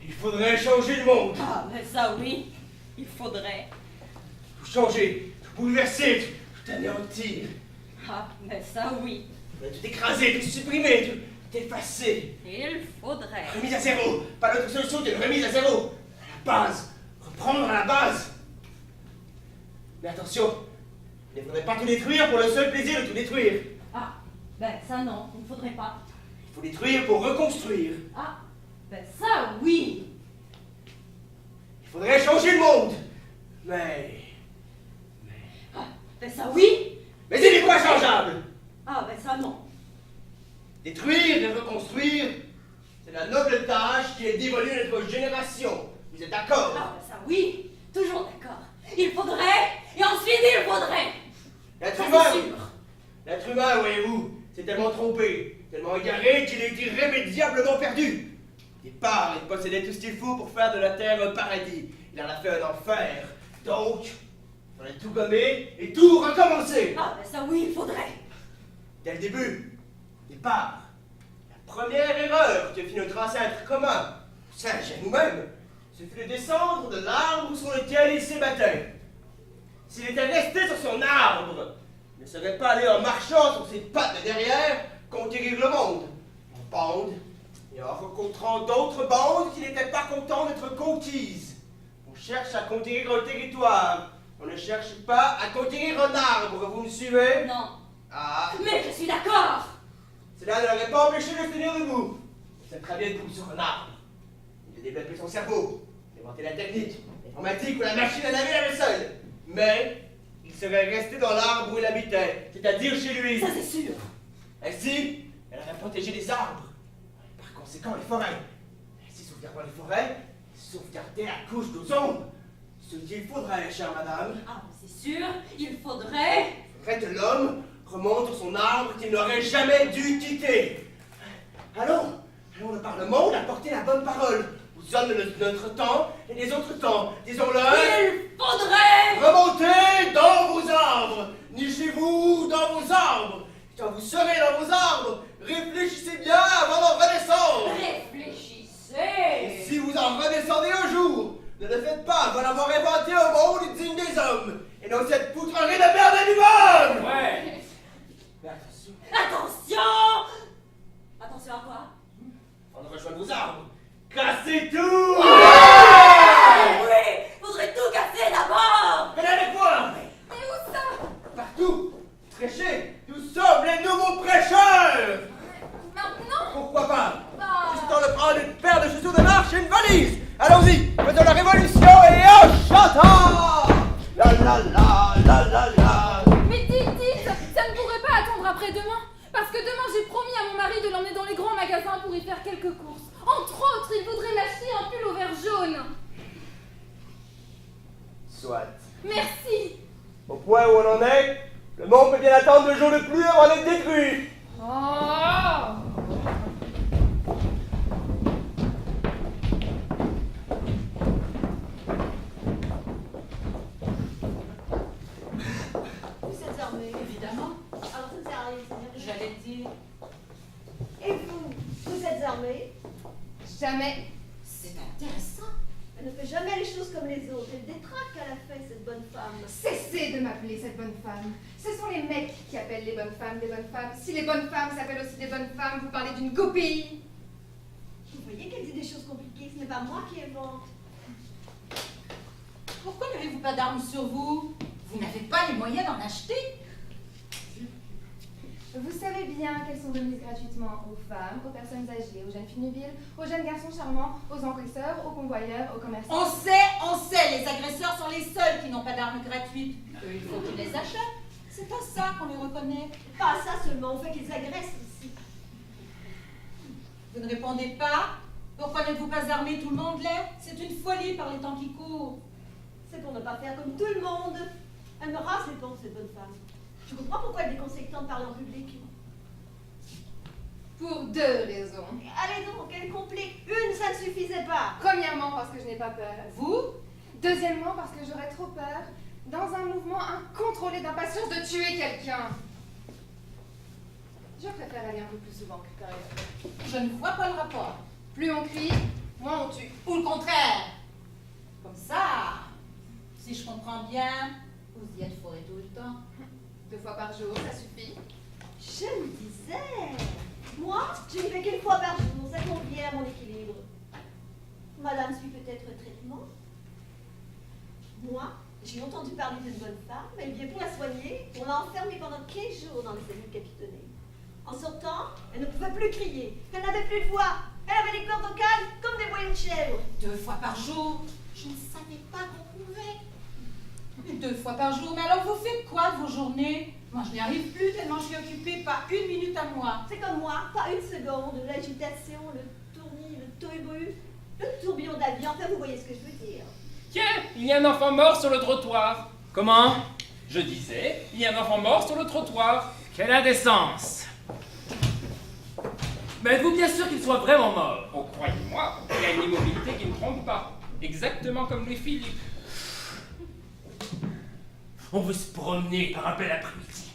Il faudrait changer le monde. Ah, mais ça oui, il faudrait. Tout changer, tout bouleverser, tout anéantir. Ah, mais ça oui, Il faudrait tout écraser, tout supprimer, tout effacer. il faudrait. Remise à zéro. Pas d'autre solution qu'une remise à zéro. À la base. Reprendre à la base. Mais attention, il ne faudrait pas tout détruire pour le seul plaisir de tout détruire. Ah, ben ça non, il ne faudrait pas. Il faut détruire pour reconstruire. Ah, ben ça oui. Il faudrait changer le monde. Mais Ah, ben ça oui. il n'est pas changeable. Ah, ben ça non. Détruire et reconstruire, c'est la noble tâche qui est dévolue à notre génération. Vous êtes d'accord? Ah, ben ça oui, toujours d'accord. Il faudrait, et ensuite il faudrait. L'être Ça, humain, c'est sûr. l'être humain, voyez-vous, s'est tellement trompé, tellement égaré qu'il est irrémédiablement perdu. Au départ, il possédait tout ce qu'il faut pour faire de la terre un paradis. Il en a fait un enfer. Donc, il faudrait tout gommer et tout recommencer. Ah, ben ça oui, il faudrait. Dès le début, au départ, la première erreur que fit notre ancêtre commun, sage à nous-mêmes, ce fut de descendre de l'arbre sur lequel il s'ébattait. S'il était resté sur son arbre, il ne serait pas allé en marchant sur ses pattes de derrière conquérir le monde. En bande, et en rencontrant d'autres bandes qui n'étaient pas contents d'être conquises. On cherche à conquérir un territoire. On ne cherche pas à conquérir un arbre, vous me suivez? Non. Ah, Mais je suis d'accord. cela ne l'aurait pas empêché de se tenir debout. Il sait très bien debout sur un arbre. Il a développé son cerveau, inventé la technique, l'informatique ou la machine à laver la vaisselle. Mais il serait resté dans l'arbre où il habitait, c'est-à-dire chez lui. Ça c'est sûr. Ainsi, elle aurait protégé les arbres. Par conséquent, les forêts. Ainsi, sauvegardant les forêts, sauvegarder la couche d'ozone. Ce qu'il faudrait, chère madame, Ah, ben c'est sûr, il faudrait. faudrait que l'homme remonte sur son arbre qu'il n'aurait jamais dû quitter. Allons le Parlement, on a porté la bonne parole aux hommes de notre temps et des autres temps. Disons-le. Il faudrait. Remontez dans vos arbres. Nichez-vous dans vos arbres. Quand vous serez dans vos arbres, réfléchissez bien avant d'en redescendre. Réfléchissez. Si vous en redescendez un jour, ne le faites pas avant d'avoir inventé un monde digne des hommes, et non cette poutrerie de merde animale. Ouais. Mais attention, Attention. Attention à quoi? on rejoint vos arbres. Cassez tout. Oui, faudrait tout casser d'abord. Venez avec moi. Mais où ça? Partout. Prêchez. Nous sommes les nouveaux prêcheurs. Maintenant? Pourquoi pas? Bah... Juste temps de prendre une paire de chaussures de marche et une valise. Allons-y, faisons la révolution et en chantant. La la la la la la. Mais dites, ça ne pourrait pas attendre après-demain. Parce que demain, j'ai promis à mon mari de l'emmener dans les grands magasins pour y faire quelques courses. Entre autres, il voudrait m'acheter un pull au vert jaune. Soit. Merci. Au point où on en est, le monde peut bien attendre 2 jours de pluie avant d'être détruit. Oh! Vous êtes armés. Évidemment, Alors ça ne sert à rien de s'énerver. j'allais dire, Et vous êtes armés? Jamais. c'est intéressant. Elle ne fait jamais les choses comme les autres. Elle détraque à la fin, cette bonne femme. Cessez de m'appeler cette bonne femme. Ce sont les mecs qui appellent les bonnes femmes des bonnes femmes. Si les bonnes femmes s'appellent aussi des bonnes femmes, vous parlez d'une copie. Vous voyez qu'elle dit des choses compliquées. Ce n'est pas moi qui invente. Pourquoi n'avez-vous pas d'armes sur vous? Vous n'avez pas les moyens d'en acheter? Vous savez bien qu'elles sont remises gratuitement aux femmes, aux personnes âgées, aux jeunes filles nubiles, aux jeunes garçons charmants, aux engraisseurs, aux convoyeurs, aux commerçants. On sait, les agresseurs sont les seuls qui n'ont pas d'armes gratuites. Eux, il faut qu'ils les achètent. C'est à ça qu'on les reconnaît. Pas à ça seulement, on fait qu'ils agressent ici. Vous ne répondez pas? Pourquoi n'êtes-vous pas armés? Tout le monde l'est. C'est une folie par les temps qui courent. C'est pour ne pas faire comme tout le monde. Elle me rase les pentes, cette bonne femme. Je comprends pourquoi elle déconseille tant de parler en public. Pour deux raisons. Allez donc, elle complique. Une, ça ne suffisait pas. Premièrement, parce que je n'ai pas peur. Vous? Deuxièmement, parce que j'aurais trop peur, dans un mouvement incontrôlé d'impatience, de tuer quelqu'un. Je préfère aller un peu plus souvent que Carrière. Je ne vois pas le rapport. Plus on crie, moins on tue. Ou le contraire. Comme ça, si je comprends bien, vous y êtes fourré tout le temps. 2 fois par jour, ça suffit. Je me disais. Moi, je ne fais qu'une fois par jour. Ça convient à mon équilibre. Madame suit peut-être un traitement. Moi, j'ai entendu parler d'une bonne femme. Elle vient pour la soigner. On l'a enfermée pendant 15 jours dans les cellules capitonnées. En sortant, elle ne pouvait plus crier. Elle n'avait plus de voix. Elle avait des cordes vocales comme des voix de chèvre. 2 fois par jour? Je ne savais pas qu'on pouvait. 2 fois par jour? Mais alors vous faites quoi de vos journées? Moi je n'y arrive plus tellement je suis occupée, pas une minute à moi. C'est comme moi, pas une seconde. L'agitation, le tournis, le tohu-bohu, le tourbillon d'avion. Enfin, vous voyez ce que je veux dire. Tiens, il y a un enfant mort sur le trottoir. Comment? Je disais, il y a un enfant mort sur le trottoir. Quelle indécence! Mais êtes-vous bien sûr qu'il soit vraiment mort? Oh, croyez-moi, il a une immobilité qui ne trompe pas. Exactement comme les Philippe. On veut se promener par un bel après-midi,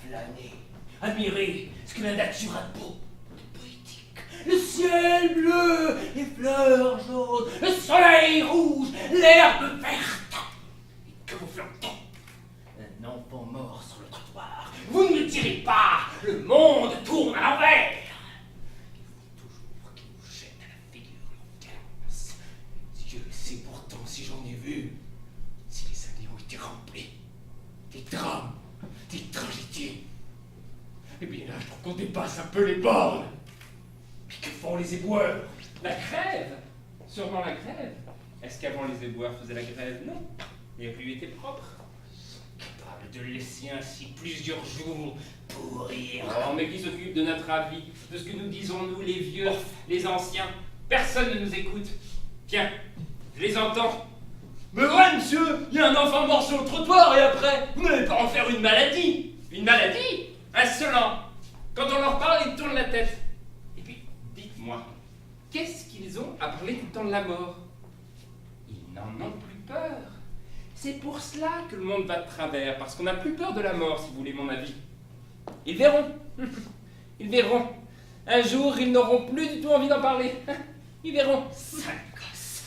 flâner, admirer ce que la nature a de beau, de poétique. Le ciel bleu, les fleurs jaunes, le soleil rouge, l'herbe verte. Et que vous flanquez? Un enfant mort sur le trottoir. Vous ne me direz pas, le monde tourne à l'envers. Il faut toujours qu'il nous jette à la figure l'enviolence. Dieu sait pourtant si j'en ai vu, si les années ont été remplies. Des drames, des tragédies. Eh bien là, je trouve qu'on dépasse un peu les bornes. Puis que font les éboueurs? La grève? Sûrement la grève. Est-ce qu'avant les éboueurs faisaient la grève? Non. Les rues étaient propres. Capable de laisser ainsi plusieurs jours pourrir. Oh, mais qui s'occupe de notre avis, de ce que nous disons, nous, les vieux, les anciens? Personne ne nous écoute. Tiens, je les entends. Mais ouais, monsieur, il y a un enfant mort sur le trottoir et après, vous n'allez pas en faire une maladie. Une maladie? Insolent. Quand on leur parle, ils tournent la tête. Et puis, dites-moi, qu'est-ce qu'ils ont à parler tout le temps de la mort? Ils n'en ont plus peur. C'est pour cela que le monde va de travers, parce qu'on n'a plus peur de la mort, si vous voulez mon avis. Ils verront. Ils verront. Un jour, ils n'auront plus du tout envie d'en parler. Ils verront. Sale gosse.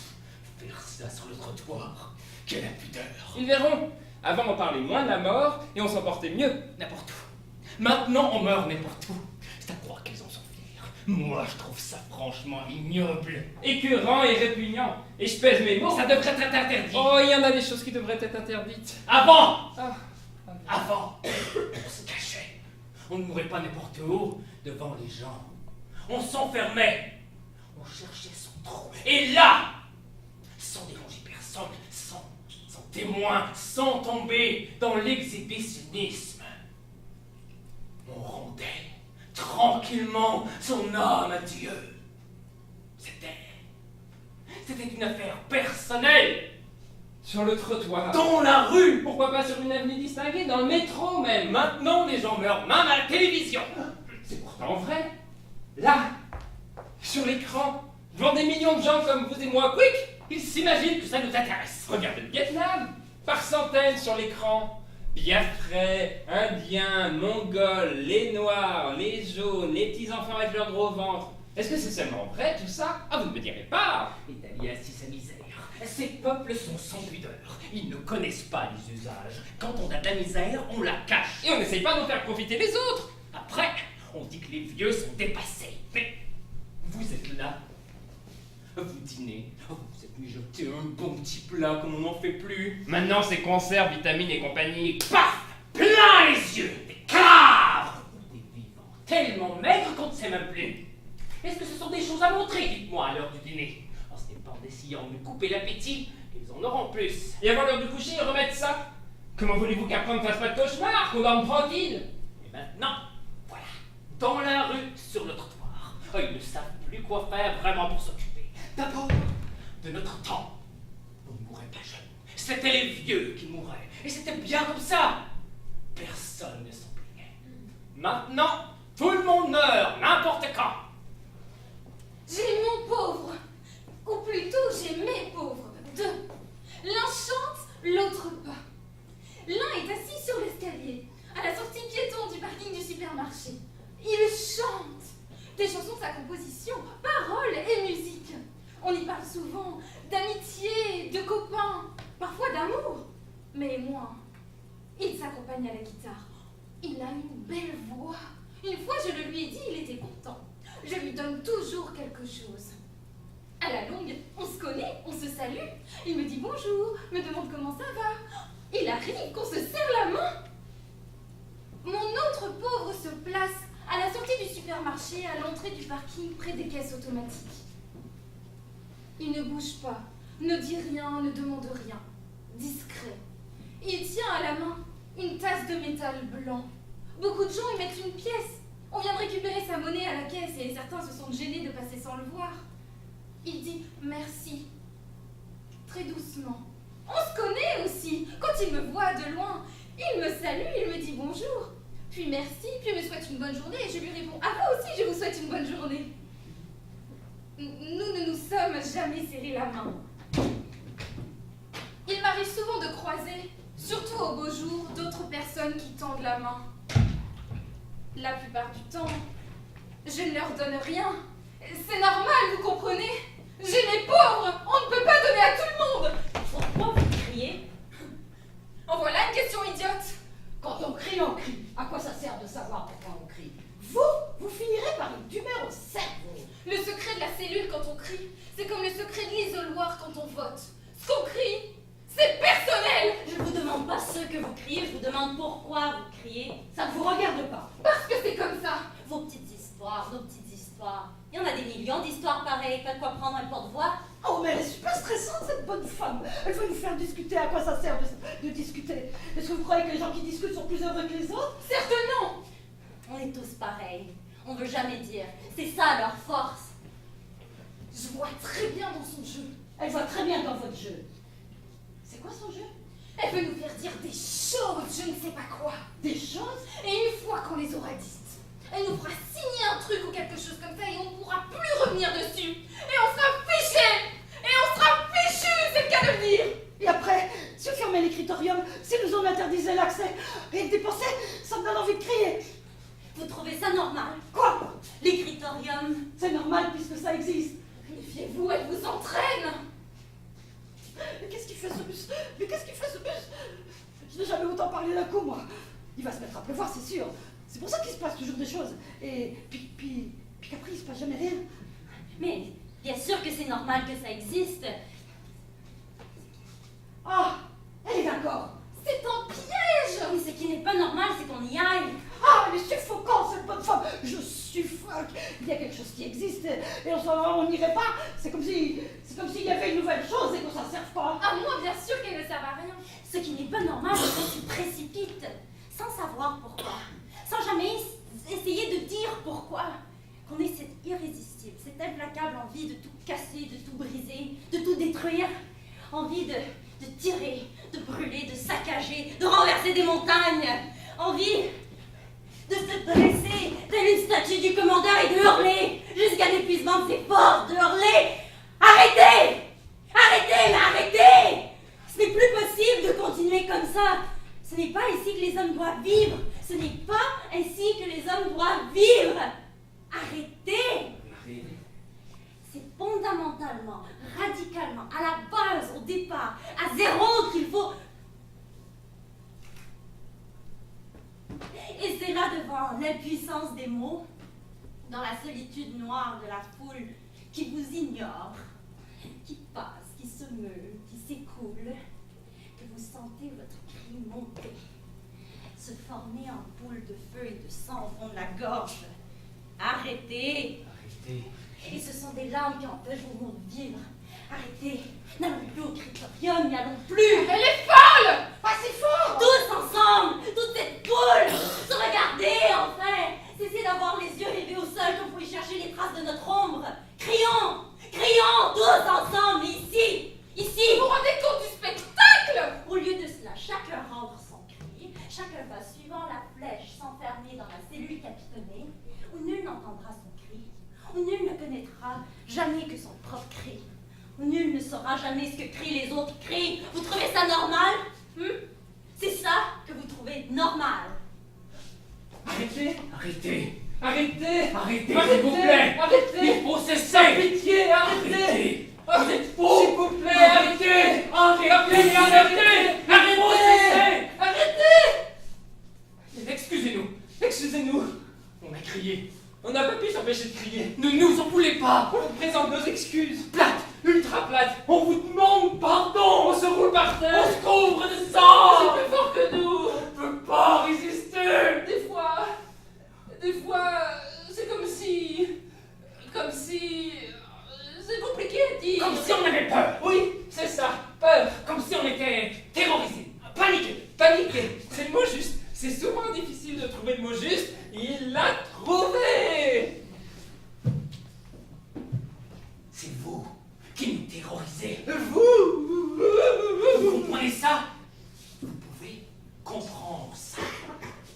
Faire ça sur le trottoir. Quelle impudeur. Ils verront. Avant, on parlait moins de la mort et on s'en portait mieux n'importe où. Maintenant, on meurt n'importe où. C'est à croire qu'ils en sont fiers. Moi, je trouve ça franchement ignoble. Écœurant et répugnant. Et je pèse mes mots. Ça devrait être interdit. Oh, il y en a des choses qui devraient être interdites. Avant. Ah. Avant, on se cachait. On ne mourait pas n'importe où devant les gens. On s'enfermait. On cherchait son trou. Et là, sans déranger personne, sans témoin, sans tomber dans l'exhibitionnisme, on rendait tranquillement son âme à Dieu. C'était une affaire personnelle. Sur le trottoir. Dans la rue. Pourquoi pas sur une avenue distinguée, dans le métro même? Maintenant, les gens meurent même à la télévision. C'est pourtant vrai. Là, sur l'écran, devant des millions de gens comme vous et moi, quick, ils s'imaginent que ça nous intéresse. Regardez le Vietnam, par centaines sur l'écran. Biafrais, Indiens, Mongols, les Noirs, les Jaunes, les petits-enfants avec leur gros ventre. Est-ce que c'est seulement vrai tout ça? Ah, vous ne me direz pas. L'Italie a assis sa misère. Ces peuples sont sans pudeur. Ils ne connaissent pas les usages. Quand on a de la misère, on la cache. Et on n'essaye pas d'en faire profiter les autres. Après, on dit que les vieux sont dépassés. Mais vous êtes là. Vous dînez. Vous êtes mijoté un bon petit plat comme on n'en fait plus. Maintenant, c'est conserves, vitamines et compagnie. Paf! Plein les yeux! Des cadavres! Des vivants tellement maigres qu'on ne sait même plus. Est-ce que ce sont des choses à montrer, dites-moi, à l'heure du dîner? Oh, ce n'est pas en essayant de nous couper l'appétit qu'ils en auront plus. Et avant l'heure de coucher, ils remettent ça. Comment voulez-vous qu'après on ne fasse pas de cauchemar, qu'on dorme tranquille? Et maintenant, voilà, dans la rue, sur le trottoir, ils ne savent plus quoi faire vraiment pour s'occuper. D'abord, de notre temps. On ne mourait pas jeune. C'était les vieux qui mouraient. Et c'était bien comme ça. Personne ne s'en plaignait. Maintenant, tout le monde meurt, n'importe quand. J'ai mon pauvre, ou plutôt j'ai mes pauvres, deux. L'un chante, l'autre pas. L'un est assis sur l'escalier, à la sortie piéton du parking du supermarché. Il chante. Des chansons de sa composition, paroles et musique. On y parle souvent d'amitié, de copains, parfois d'amour, mais moins. Il s'accompagne à la guitare. Il a une belle voix. Une fois, je le lui ai dit, il était content. Je lui donne toujours quelque chose. À la longue, on se connaît, on se salue. Il me dit bonjour, me demande comment ça va. Il arrive qu'on se serre la main. Mon autre pauvre se place à la sortie du supermarché, à l'entrée du parking, près des caisses automatiques. Il ne bouge pas, ne dit rien, ne demande rien. Discret. Il tient à la main une tasse de métal blanc. Beaucoup de gens y mettent une pièce. On vient de récupérer sa monnaie à la caisse et certains se sont gênés de passer sans le voir. Il dit merci. Très doucement. On se connaît aussi. Quand il me voit de loin, il me salue, il me dit bonjour. Puis merci, puis me souhaite une bonne journée et je lui réponds « Ah, vous aussi, je vous souhaite une bonne journée !» Nous ne nous sommes jamais serré la main. Il m'arrive souvent de croiser, surtout au beau jour, d'autres personnes qui tendent la main. La plupart du temps, je ne leur donne rien. C'est normal, vous comprenez? J'ai les pauvres, on ne peut pas donner à tout le monde. Pourquoi vous criez? En voilà une question idiote. Quand on crie, on crie. À quoi ça sert de savoir pourquoi on crie? Vous finirez par une tumeur au cerveau. Le secret de la cellule quand on crie, c'est comme le secret de l'isoloir quand on vote. Ce qu'on crie, c'est personnel. Je ne vous demande pas ce que vous criez, je vous demande pourquoi vous criez. Ça ne vous regarde pas. Parce que c'est comme ça. Vos petites histoires, nos petites histoires. Il y en a des millions d'histoires pareilles, pas de quoi prendre un porte-voix. Oh, mais elle est super stressante, cette bonne femme. Elle veut nous faire discuter. À quoi ça sert de discuter? Est-ce que vous croyez que les gens qui discutent sont plus heureux que les autres? Certes non. On est tous pareils. On veut jamais dire. C'est ça leur force. Je vois très bien dans son jeu. Elle voit très bien dans votre jeu. C'est quoi son jeu? Elle veut nous faire dire des choses, je ne sais pas quoi. Des choses? Et une fois qu'on les aura dites, elle nous fera signer un truc ou quelque chose comme ça et on ne pourra plus revenir dessus. Et on sera fichés. Et on sera fichus, c'est le cas de le dire. Et après, si on fermait les critoriums, si nous en interdisait l'accès et le dépenser, ça me donne envie de crier. Vous trouvez ça normal? Quoi? Les critoriums? C'est normal puisque ça existe. Méfiez-vous, elle vous entraîne. Mais qu'est-ce qu'il fait ce bus? Mais qu'est-ce qu'il fait ce bus? Je n'ai jamais autant parlé d'un coup, moi. Il va se mettre à pleuvoir, c'est sûr. C'est pour ça qu'il se passe toujours des choses. Et puis qu'après, il se passe jamais rien. Mais bien sûr que c'est normal que ça existe. Ah, elle est d'accord. C'est un piège. Mais ce qui n'est pas normal, c'est qu'on y aille. Ah, elle est suffocante, cette bonne femme. Je suffoque. Il y a quelque chose qui existe et on n'irait pas. C'est comme s'il y avait une nouvelle chose et qu'on s'en serve pas. À moi, bien sûr qu'elle ne sert à rien. Ce qui n'est pas normal, c'est qu'on s'y précipite, sans savoir pourquoi, sans jamais essayer de dire pourquoi. Qu'on ait cette irrésistible, cette implacable envie de tout casser, de tout briser, de tout détruire. Envie de tirer, de brûler, de saccager, de renverser des montagnes. Envie de se dresser telle une statue du commandeur et de hurler jusqu'à l'épuisement de ses forces, de hurler « Arrêtez! Arrêtez, mais arrêtez! Ce n'est plus possible de continuer comme ça. Ce n'est pas ici que les hommes doivent vivre. Ce n'est pas ainsi que les hommes doivent vivre. Arrêtez! » C'est fondamentalement, radicalement, à la base, au départ, à zéro qu'il faut... Et c'est là devant l'impuissance des mots, dans la solitude noire de la foule qui vous ignore, qui passe, qui se meut, qui s'écoule, que vous sentez votre cri monter, se former en boule de feu et de sang au fond de la gorge. Arrêtez! Arrêtez. Et ce sont des larmes qui empêchent vos mots de vivre. Arrêtez! N'allons plus au critorium, n'y allons plus! Elle est folle! Pas si fort! Tous ensemble! Toute cette boule! Se regarder, enfin! Cessez d'avoir les yeux rivés au sol quand vous y cherchez les traces de notre ombre! Crions! Crions! Tous ensemble! Ici! Ici! Vous vous rendez compte du spectacle? Au lieu de cela, chacun rentre son cri, chacun va suivant la flèche s'enfermer dans la cellule capitonnée, où nul n'entendra son cri, où nul ne connaîtra jamais que son propre cri, où nul ne saura jamais ce que crient les autres cris. Vous trouvez ça normal? C'est ça que vous trouvez normal? Arrêtez! Arrêtez! Arrêtez! Arrêtez, Arrêtez, s'il vous plaît! arrêtez. Il faut cesser! Par pitié, arrêtez. Vous êtes fous! S'il vous plaît, arrêtez. Arrêtez! Arrêtez. Arrêtez! Il faut cesser! Arrêtez! Excusez-nous! Excusez-nous! On a crié. On n'a pas pu s'empêcher de crier. Ne nous en voulez pas! On vous présente nos excuses. Plate! Ultra plate. On vous demande pardon! On se roule par On terre. se couvre de sang! C'est plus fort que nous. On ne peut pas résister! Des fois, c'est comme si, c'est compliqué à dire. Comme si on avait peur! Oui, c'est ça. Peur. Comme si on était terrorisés, paniqués! Paniquer. C'est le mot juste. C'est souvent difficile de trouver le mot juste. Il l'a trouvé. C'est vous qui nous terrorisez! Vous. Vous comprenez ça? Vous pouvez comprendre ça.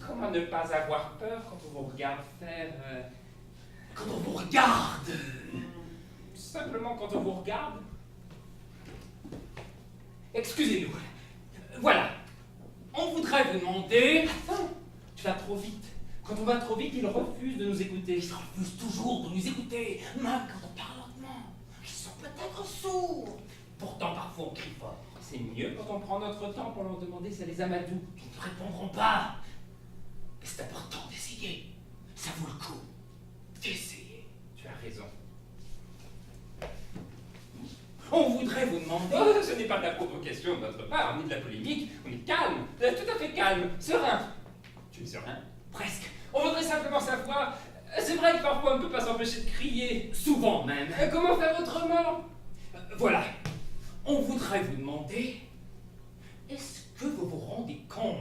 Comment ne pas avoir peur quand on vous regarde faire... Quand on vous regarde! Simplement quand on vous regarde. Excusez-nous. Voilà. On voudrait vous demander... Attends, tu vas trop vite. Quand on va trop vite, ils refusent de nous écouter. Ils refusent toujours de nous écouter, même quand on parle lentement. Ils sont peut-être sourds. Pourtant, parfois, on crie fort. C'est mieux quand on prend notre temps pour leur demander si ça les amadou. Ils ne répondront pas. Mais c'est important d'essayer. Ça vaut le coup d'essayer. Tu as raison. On voudrait vous demander... Oh, ce n'est pas de la provocation de notre part, ni de la polémique. On est calme, tout à fait calme, serein. Tu es serein? Presque. On voudrait simplement savoir... C'est vrai que parfois on ne peut pas s'empêcher de crier. Souvent même. Comment faire autrement? Voilà. On voudrait vous demander... Est-ce que vous vous rendez compte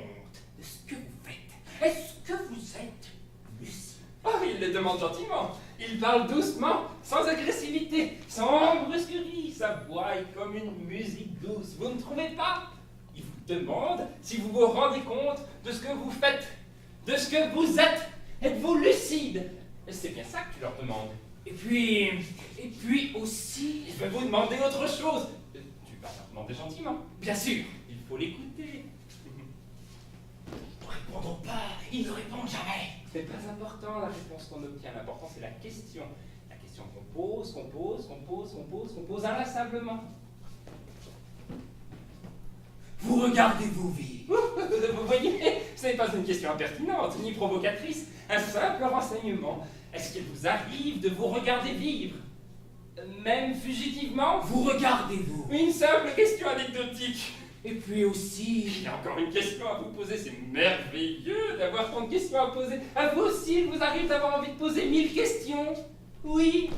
de ce que vous faites? Est-ce que vous êtes lucide? Oh, il le demande gentiment. Il parle doucement, sans agressivité, sans brusquerie. Sa voix est comme une musique douce. Vous ne trouvez pas? Il vous demande si vous vous rendez compte de ce que vous faites, de ce que vous êtes. Êtes-vous lucide? C'est bien ça que tu leur demandes. Et puis aussi... Il veut vous demander autre chose. Tu vas leur demander gentiment. Bien sûr. Il faut l'écouter. Ils ne répondront pas. Ils ne répondent jamais. Ce n'est pas important la réponse qu'on obtient. L'important c'est la question. La question qu'on pose inlassablement. Vous regardez-vous vivre. Vous voyez, ce n'est pas une question impertinente ni provocatrice. Un simple renseignement. Est-ce qu'il vous arrive de vous regarder vivre? Même fugitivement? Vous regardez-vous. Une simple question anecdotique. Et puis aussi... Il y a encore une question à vous poser. C'est merveilleux d'avoir tant de questions à poser. À vous aussi, il vous arrive d'avoir envie de poser 1000 questions? Oui?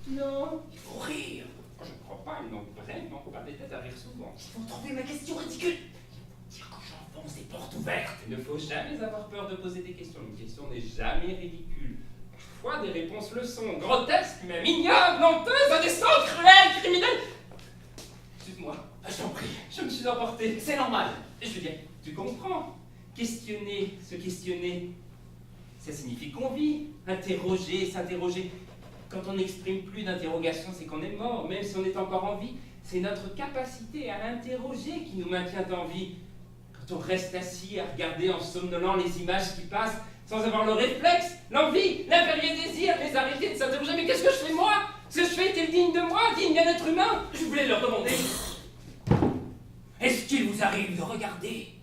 Non? Il faut rire. Je ne crois pas, ils n'ont vraiment pas des têtes à rire souvent. Ils vont trouver ma question ridicule. Ils vont dire que j'enfonce des portes ouvertes. Il ne faut jamais avoir peur de poser des questions. Une question n'est jamais ridicule. Parfois, des réponses le sont. Grotesques, même ignobles, honteuses, indécentes, cruelles, criminelles. Excuse-moi. Je t'en prie. Je me suis emporté. C'est normal. Je veux dire, tu comprends? Questionner, se questionner, ça signifie qu'on vit. Interroger, s'interroger. Quand on n'exprime plus d'interrogation, c'est qu'on est mort. Même si on est encore en vie, c'est notre capacité à interroger qui nous maintient en vie. Quand on reste assis à regarder en somnolant les images qui passent, sans avoir le réflexe, l'envie, l'impérieux désir de les arrêter, de s'interroger. Mais qu'est-ce que je fais moi? Ce que je fais est-il digne de moi, digne d'un être humain? Je voulais leur demander. Est-ce qu'il vous arrive de regarder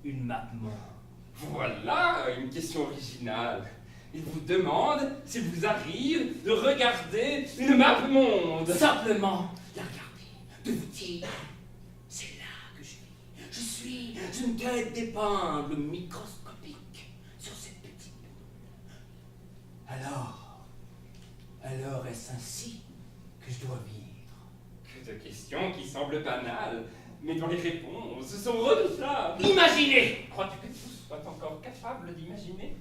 une map monde? Voilà une question originale. Il vous demande s'il vous arrive de regarder une map monde. Simplement de la regarder, de vous dire, c'est là que je vis. Je suis une tête d'épingle microscopique sur cette petite boule. Alors est-ce ainsi que je dois vivre? Que de questions qui semblent banales, mais dont les réponses sont redoutables. Imaginez! Crois-tu que tous soient encore capables d'imaginer?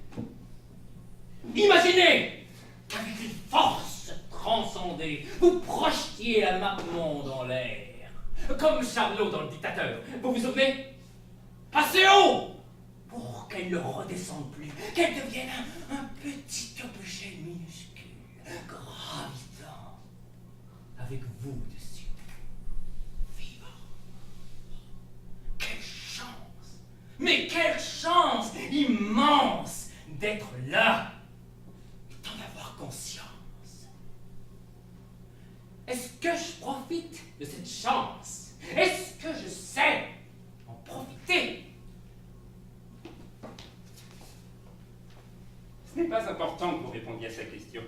Imaginez qu'avec une force transcendée, vous projetiez la map monde en l'air, comme Charlot dans Le Dictateur. Vous vous souvenez? Assez haut pour qu'elle ne redescende plus, qu'elle devienne un petit objet minuscule, gravitant, avec vous dessus. Vivant. Quelle chance! Mais quelle chance immense d'être là! D'en avoir conscience. Est-ce que je profite de cette chance? Est-ce que je sais en profiter? Ce n'est pas important que vous répondiez à cette question.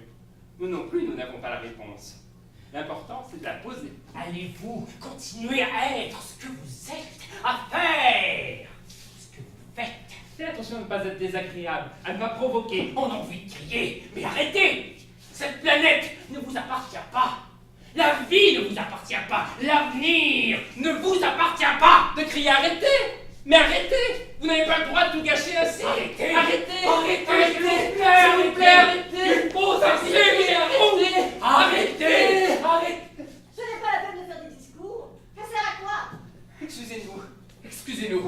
Nous non plus, nous n'avons pas la réponse. L'important, c'est de la poser. Allez-vous continuer à être ce que vous êtes, à faire ce que vous faites? Faites attention à ne pas être désagréable, à ne pas provoquer. On a envie de crier, mais arrêtez! Cette planète ne vous appartient pas. La vie ne vous appartient pas. L'avenir ne vous appartient pas. De crier arrêtez! Mais arrêtez! Vous n'avez pas le droit de tout gâcher ainsi! Arrêtez! Arrêtez! Arrêtez! S'il vous plaît! Arrêtez! Il faut s'assumer! Arrêtez! Arrêtez! Arrêtez! Ce n'est pas la peine de faire des discours. Ça sert à quoi? Excusez-nous! Excusez-nous!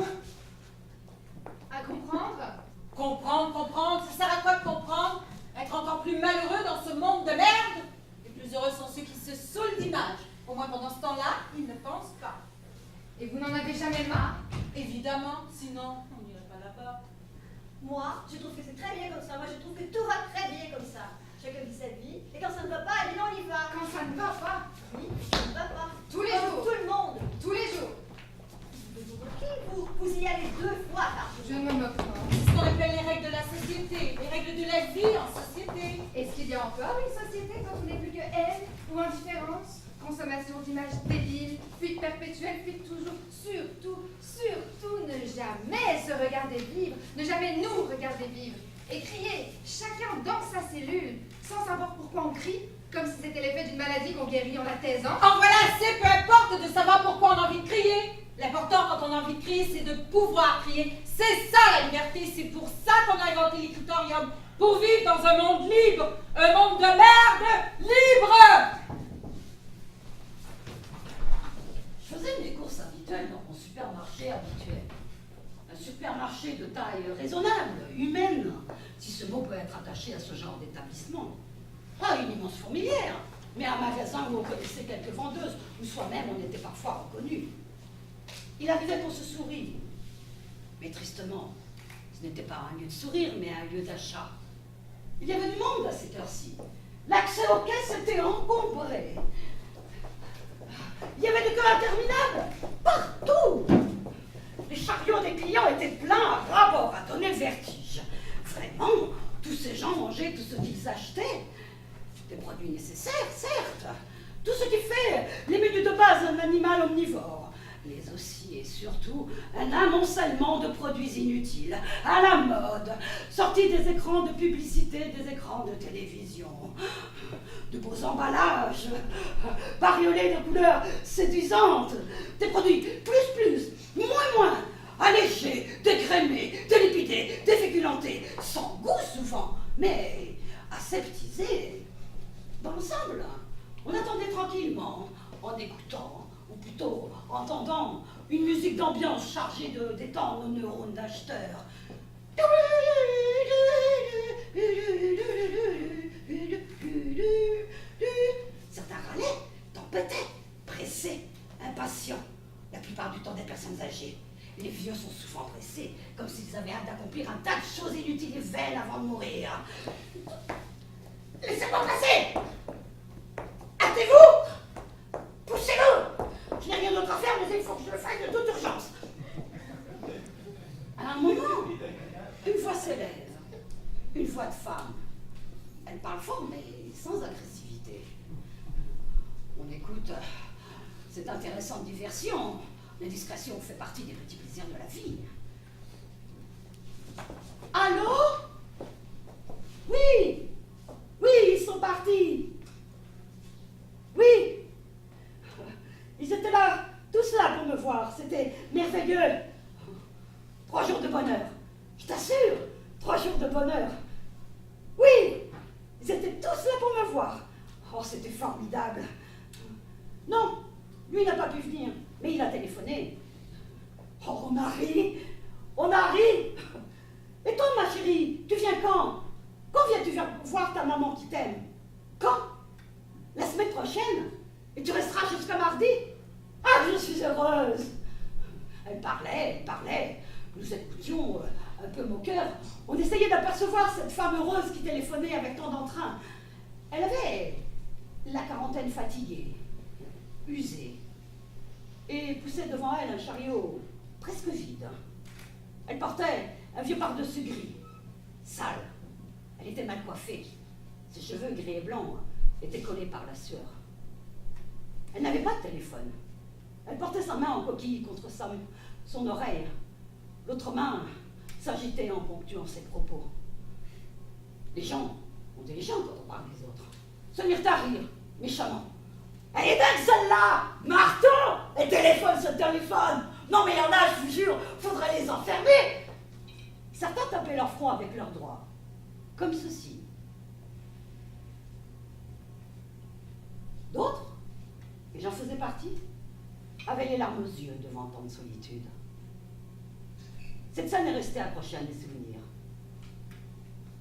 À comprendre? Comprendre, ça sert à quoi de comprendre? Être encore plus malheureux dans ce monde de merde? Les plus heureux sont ceux qui se saoulent d'images. Au moins pendant ce temps-là, ils ne pensent pas. Et vous n'en avez jamais marre? Évidemment, sinon, on n'irait pas là-bas. Moi, je trouve que c'est très bien comme ça. Moi, je trouve que tout va très bien comme ça. Chacun vit sa vie. Et quand ça ne va pas, eh bien, on y va. Quand ça ne va pas? Oui, ça ne va pas. Tous les Comme jours. tout le monde. Tous les jours. Vous vous moquez, vous y allez 2 fois par Je jour. me moque pas. C'est ce qu'on appelle les règles de la société, les règles de la vie en société. Est-ce qu'il y a encore une société quand on n'est plus que haine ou indifférence? Consommation d'images débiles, fuite perpétuelle, fuite toujours. Surtout ne jamais se regarder vivre, ne jamais nous regarder vivre. Et crier, chacun dans sa cellule, sans savoir pourquoi on crie, comme si c'était l'effet d'une maladie qu'on guérit en la taisant. En voilà assez, peu importe de savoir pourquoi on a envie de crier. L'important quand on a envie de crier, c'est de pouvoir crier. C'est ça la liberté, c'est pour ça qu'on a inventé l'écritorium. Pour vivre dans un monde libre, un monde de merde libre. Je faisais mes courses habituelles dans mon supermarché habituel. Un supermarché de taille raisonnable, humaine, si ce mot peut être attaché à ce genre d'établissement. Pas une immense fourmilière, mais un magasin où on connaissait quelques vendeuses, où soi-même on était parfois reconnu. Il arrivait qu'on se sourie. Mais tristement, ce n'était pas un lieu de sourire, mais un lieu d'achat. Il y avait du monde à cette heure-ci. L'accès aux caisses était encombré. Il y avait des queues interminables, partout. Les chariots des clients étaient pleins à ras-bord, à donner le vertige. Vraiment, tous ces gens mangeaient tout ce qu'ils achetaient. Des produits nécessaires, certes. Tout ce qui fait les menus de base d'un animal omnivore. Mais aussi et surtout un amoncellement de produits inutiles, à la mode, sortis des écrans de publicité, des écrans de télévision. De beaux emballages, bariolés de couleurs séduisantes, des produits plus, moins, alléchés, décrémés, délipidés, déféculentés, sans goût souvent, mais aseptisés. Dans l'ensemble, on attendait tranquillement, en écoutant, ou plutôt entendant, une musique d'ambiance chargée de détendre nos neurones d'acheteurs. Certains râlaient, tempêtaient, pressés, impatients, la plupart du temps des personnes âgées. Les vieux sont souvent pressés, comme s'ils avaient hâte d'accomplir un tas de choses inutiles et vaines avant de mourir. Laissez-moi passer! Hâtez-vous! il faut que je le fasse de toute urgence. À un moment, une voix s'élève, une voix de femme. Elle parle fort, mais sans agressivité. On écoute cette intéressante diversion. L'indiscrétion fait partie des petits plaisirs de la vie. Allô? Oui! Oui, ils sont partis! Oui! Ils étaient là, tous là pour me voir. C'était merveilleux. 3 jours de bonheur. Je t'assure, 3 jours de bonheur. Oui! Ils étaient tous là pour me voir. Oh, c'était formidable. Non, lui n'a pas pu venir, mais il a téléphoné. Oh, on a ri. On a ri. Et toi, ma chérie, tu viens quand? Quand viens-tu voir ta maman qui t'aime? Quand? La semaine prochaine? Et tu resteras jusqu'à mardi? Ah, je suis heureuse. Elle parlait. Nous écoutions un peu moqueurs. On essayait d'apercevoir cette femme heureuse qui téléphonait avec tant d'entrain. Elle avait la quarantaine fatiguée, usée, et poussait devant elle un chariot presque vide. Elle portait un vieux pardessus gris, sale. Elle était mal coiffée. Ses cheveux gris et blancs étaient collés par la sueur. Elle n'avait pas de téléphone. Elle portait sa main en coquille contre son oreille. L'autre main s'agitait en ponctuant ses propos. Les gens, on dit les gens quand on parle des autres, se mirent à rire, méchamment. Elle est dingue celle-là! Marteau! Elle téléphone ce téléphone! Non mais il y en a, je vous jure, faudrait les enfermer! Certains tapaient leur front avec leurs doigts, comme ceci. D'autres, et j'en faisais partie, avaient les larmes aux yeux devant tant de solitude. Cette scène est restée accrochée à mes souvenirs.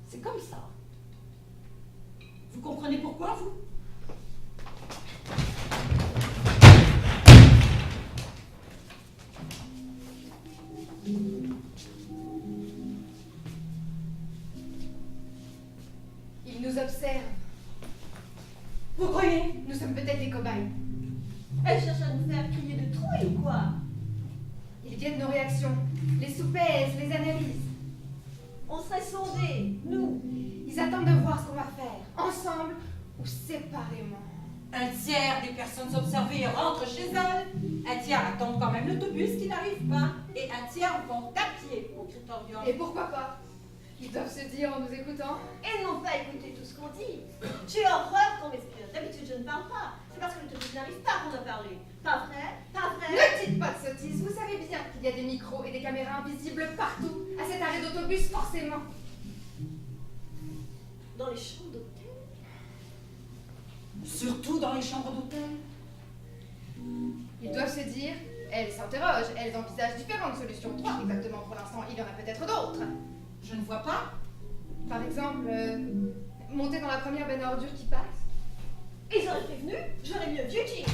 C'est comme ça. Vous comprenez pourquoi, vous? Ils nous observent. Vous croyez? Nous sommes peut-être des cobayes. Elle cherche à nous faire crier de trouille ou quoi? Ils viennent nos réactions, les soupèsent, les analysent. On serait sondés, nous. Ils attendent de voir ce qu'on va faire, ensemble ou séparément. Un tiers des personnes observées rentrent chez elles, un tiers attendent quand même l'autobus qui n'arrive pas, et un tiers vont à pied au critérium. Et pourquoi pas? Ils doivent se dire en nous écoutant. Et n'ont pas écouté tout ce qu'on dit. J'ai horreur qu'on m'espionne. D'habitude, je ne parle pas. C'est parce que l'autobus n'arrive pas qu'on a parlé. Pas vrai? Pas vrai? Ne dites pas de sottises, vous savez bien qu'il y a des micros et des caméras invisibles partout, à cet arrêt d'autobus forcément. Dans les chambres d'hôtel? Surtout dans les chambres d'hôtel. Ils doivent se dire, elles s'interrogent, elles envisagent différentes solutions. 3 exactement pour l'instant, il y en a peut-être d'autres. Je ne vois pas. Par exemple, monter dans la première benne à ordures qui passe. Ils auraient prévenu, j'aurais mis un vieux jeans.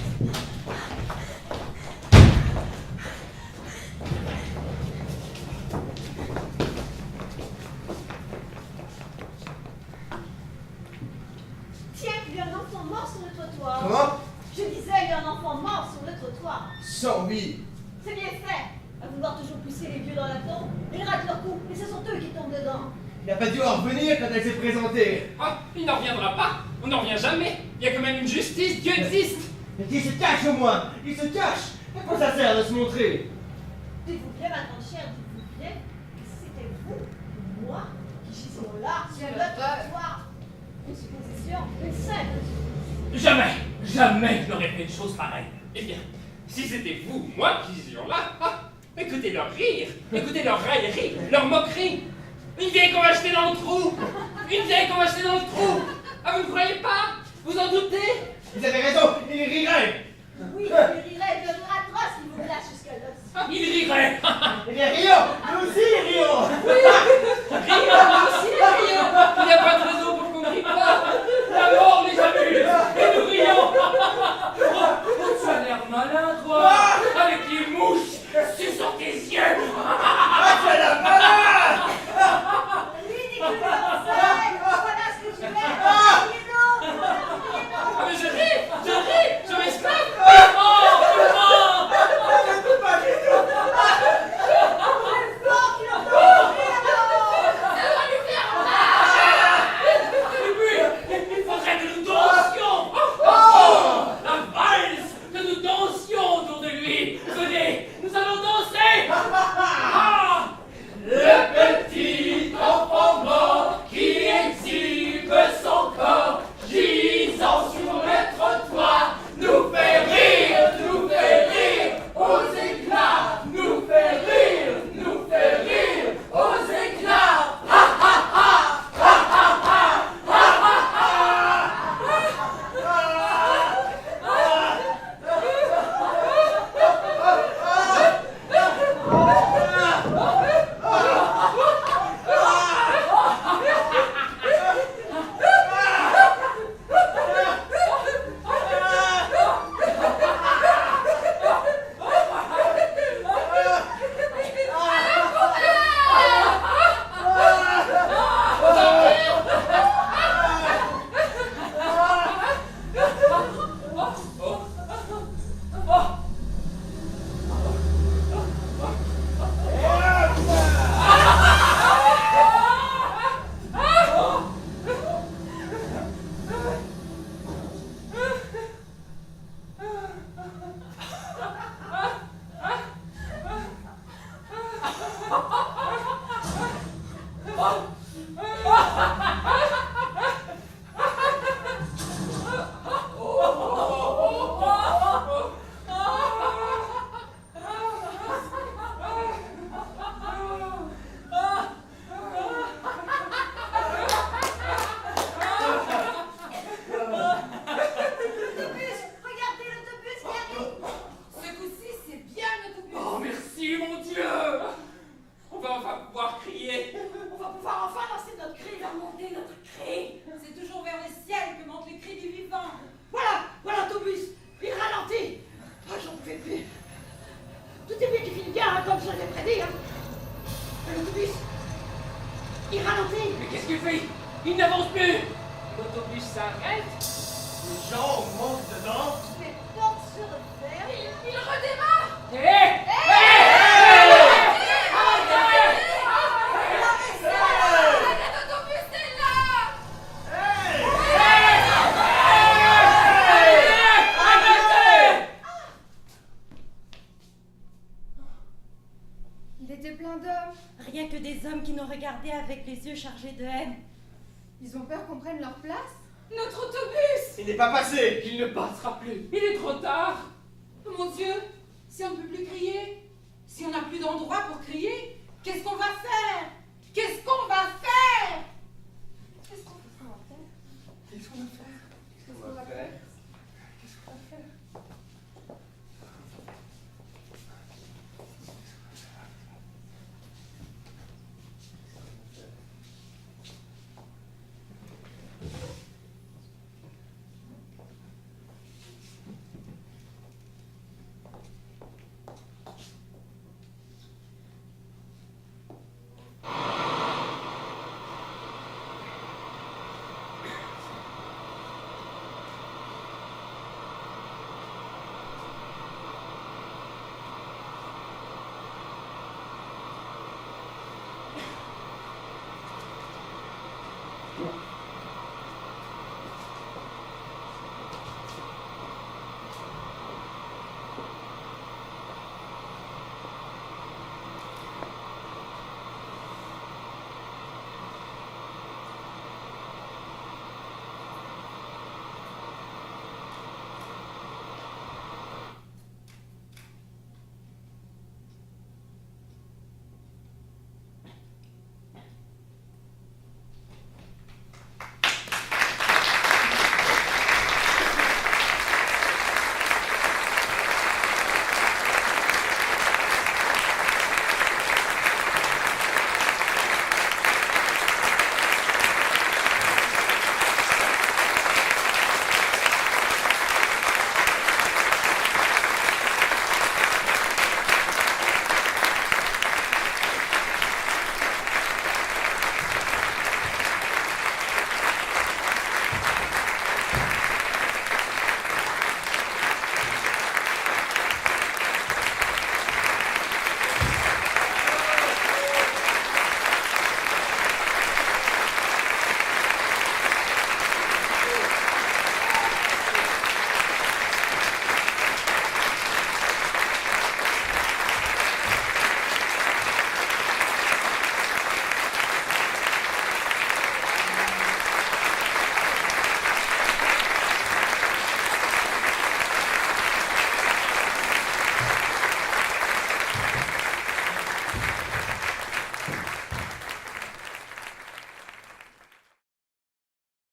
Tiens, il y a un enfant mort sur le trottoir. Comment? Je disais, il y a un enfant mort sur le trottoir. Sans vie. C'est bien fait. À vouloir toujours pousser les vieux dans la tombe, ils ratent leur coup, et ce sont eux qui tombent dedans. Il n'a pas dû en revenir quand elle s'est présentée. Ah, il n'en reviendra pas. On n'en revient jamais. Il y a quand même une justice. Dieu existe. Mais qui se cache au moins? Il se cache. À quoi ça sert de se montrer? Dites-vous bien, ma grande chère, dites-vous bien que c'était vous, ou moi, qui gisons là, sur le trottoir. Une supposition, une simple. Jamais je n'aurais fait une chose pareille. Eh bien, si c'était vous, moi qui disions là, écoutez leur rire, écoutez leur raillerie, leur moquerie. Une vieille qu'on va jeter dans le trou. Une vieille qu'on va jeter dans le trou. Ah, vous ne croyez pas? Vous en doutez? Vous avez raison, il rirait. Oui, il rirait de atroce, il vous lâche jusqu'à l'os. Il rirait. Eh bien, rions. Nous aussi, rions. Rions aussi, rions. Il n'y a pas de raison pour qu'on ne rie pas. La mort les amuse. Et nous rions. Oh, tu as l'air malin, toi. Avec les mouches sur tes yeux. Ah, tu as la malade. Ridicule, voilà ce que tu es. Riez donc, Ah, mais je ris. des hommes qui nous regardaient avec les yeux chargés de haine. Ils ont peur qu'on prenne leur place? Notre autobus! Il n'est pas passé. Il ne passera plus. Il est trop tard. Oh mon Dieu, si on ne peut plus crier, si on n'a plus d'endroit pour crier, qu'est-ce qu'on va faire? Qu'est-ce qu'on va faire? Qu'est-ce qu'on va faire? Qu'est-ce qu'on va faire?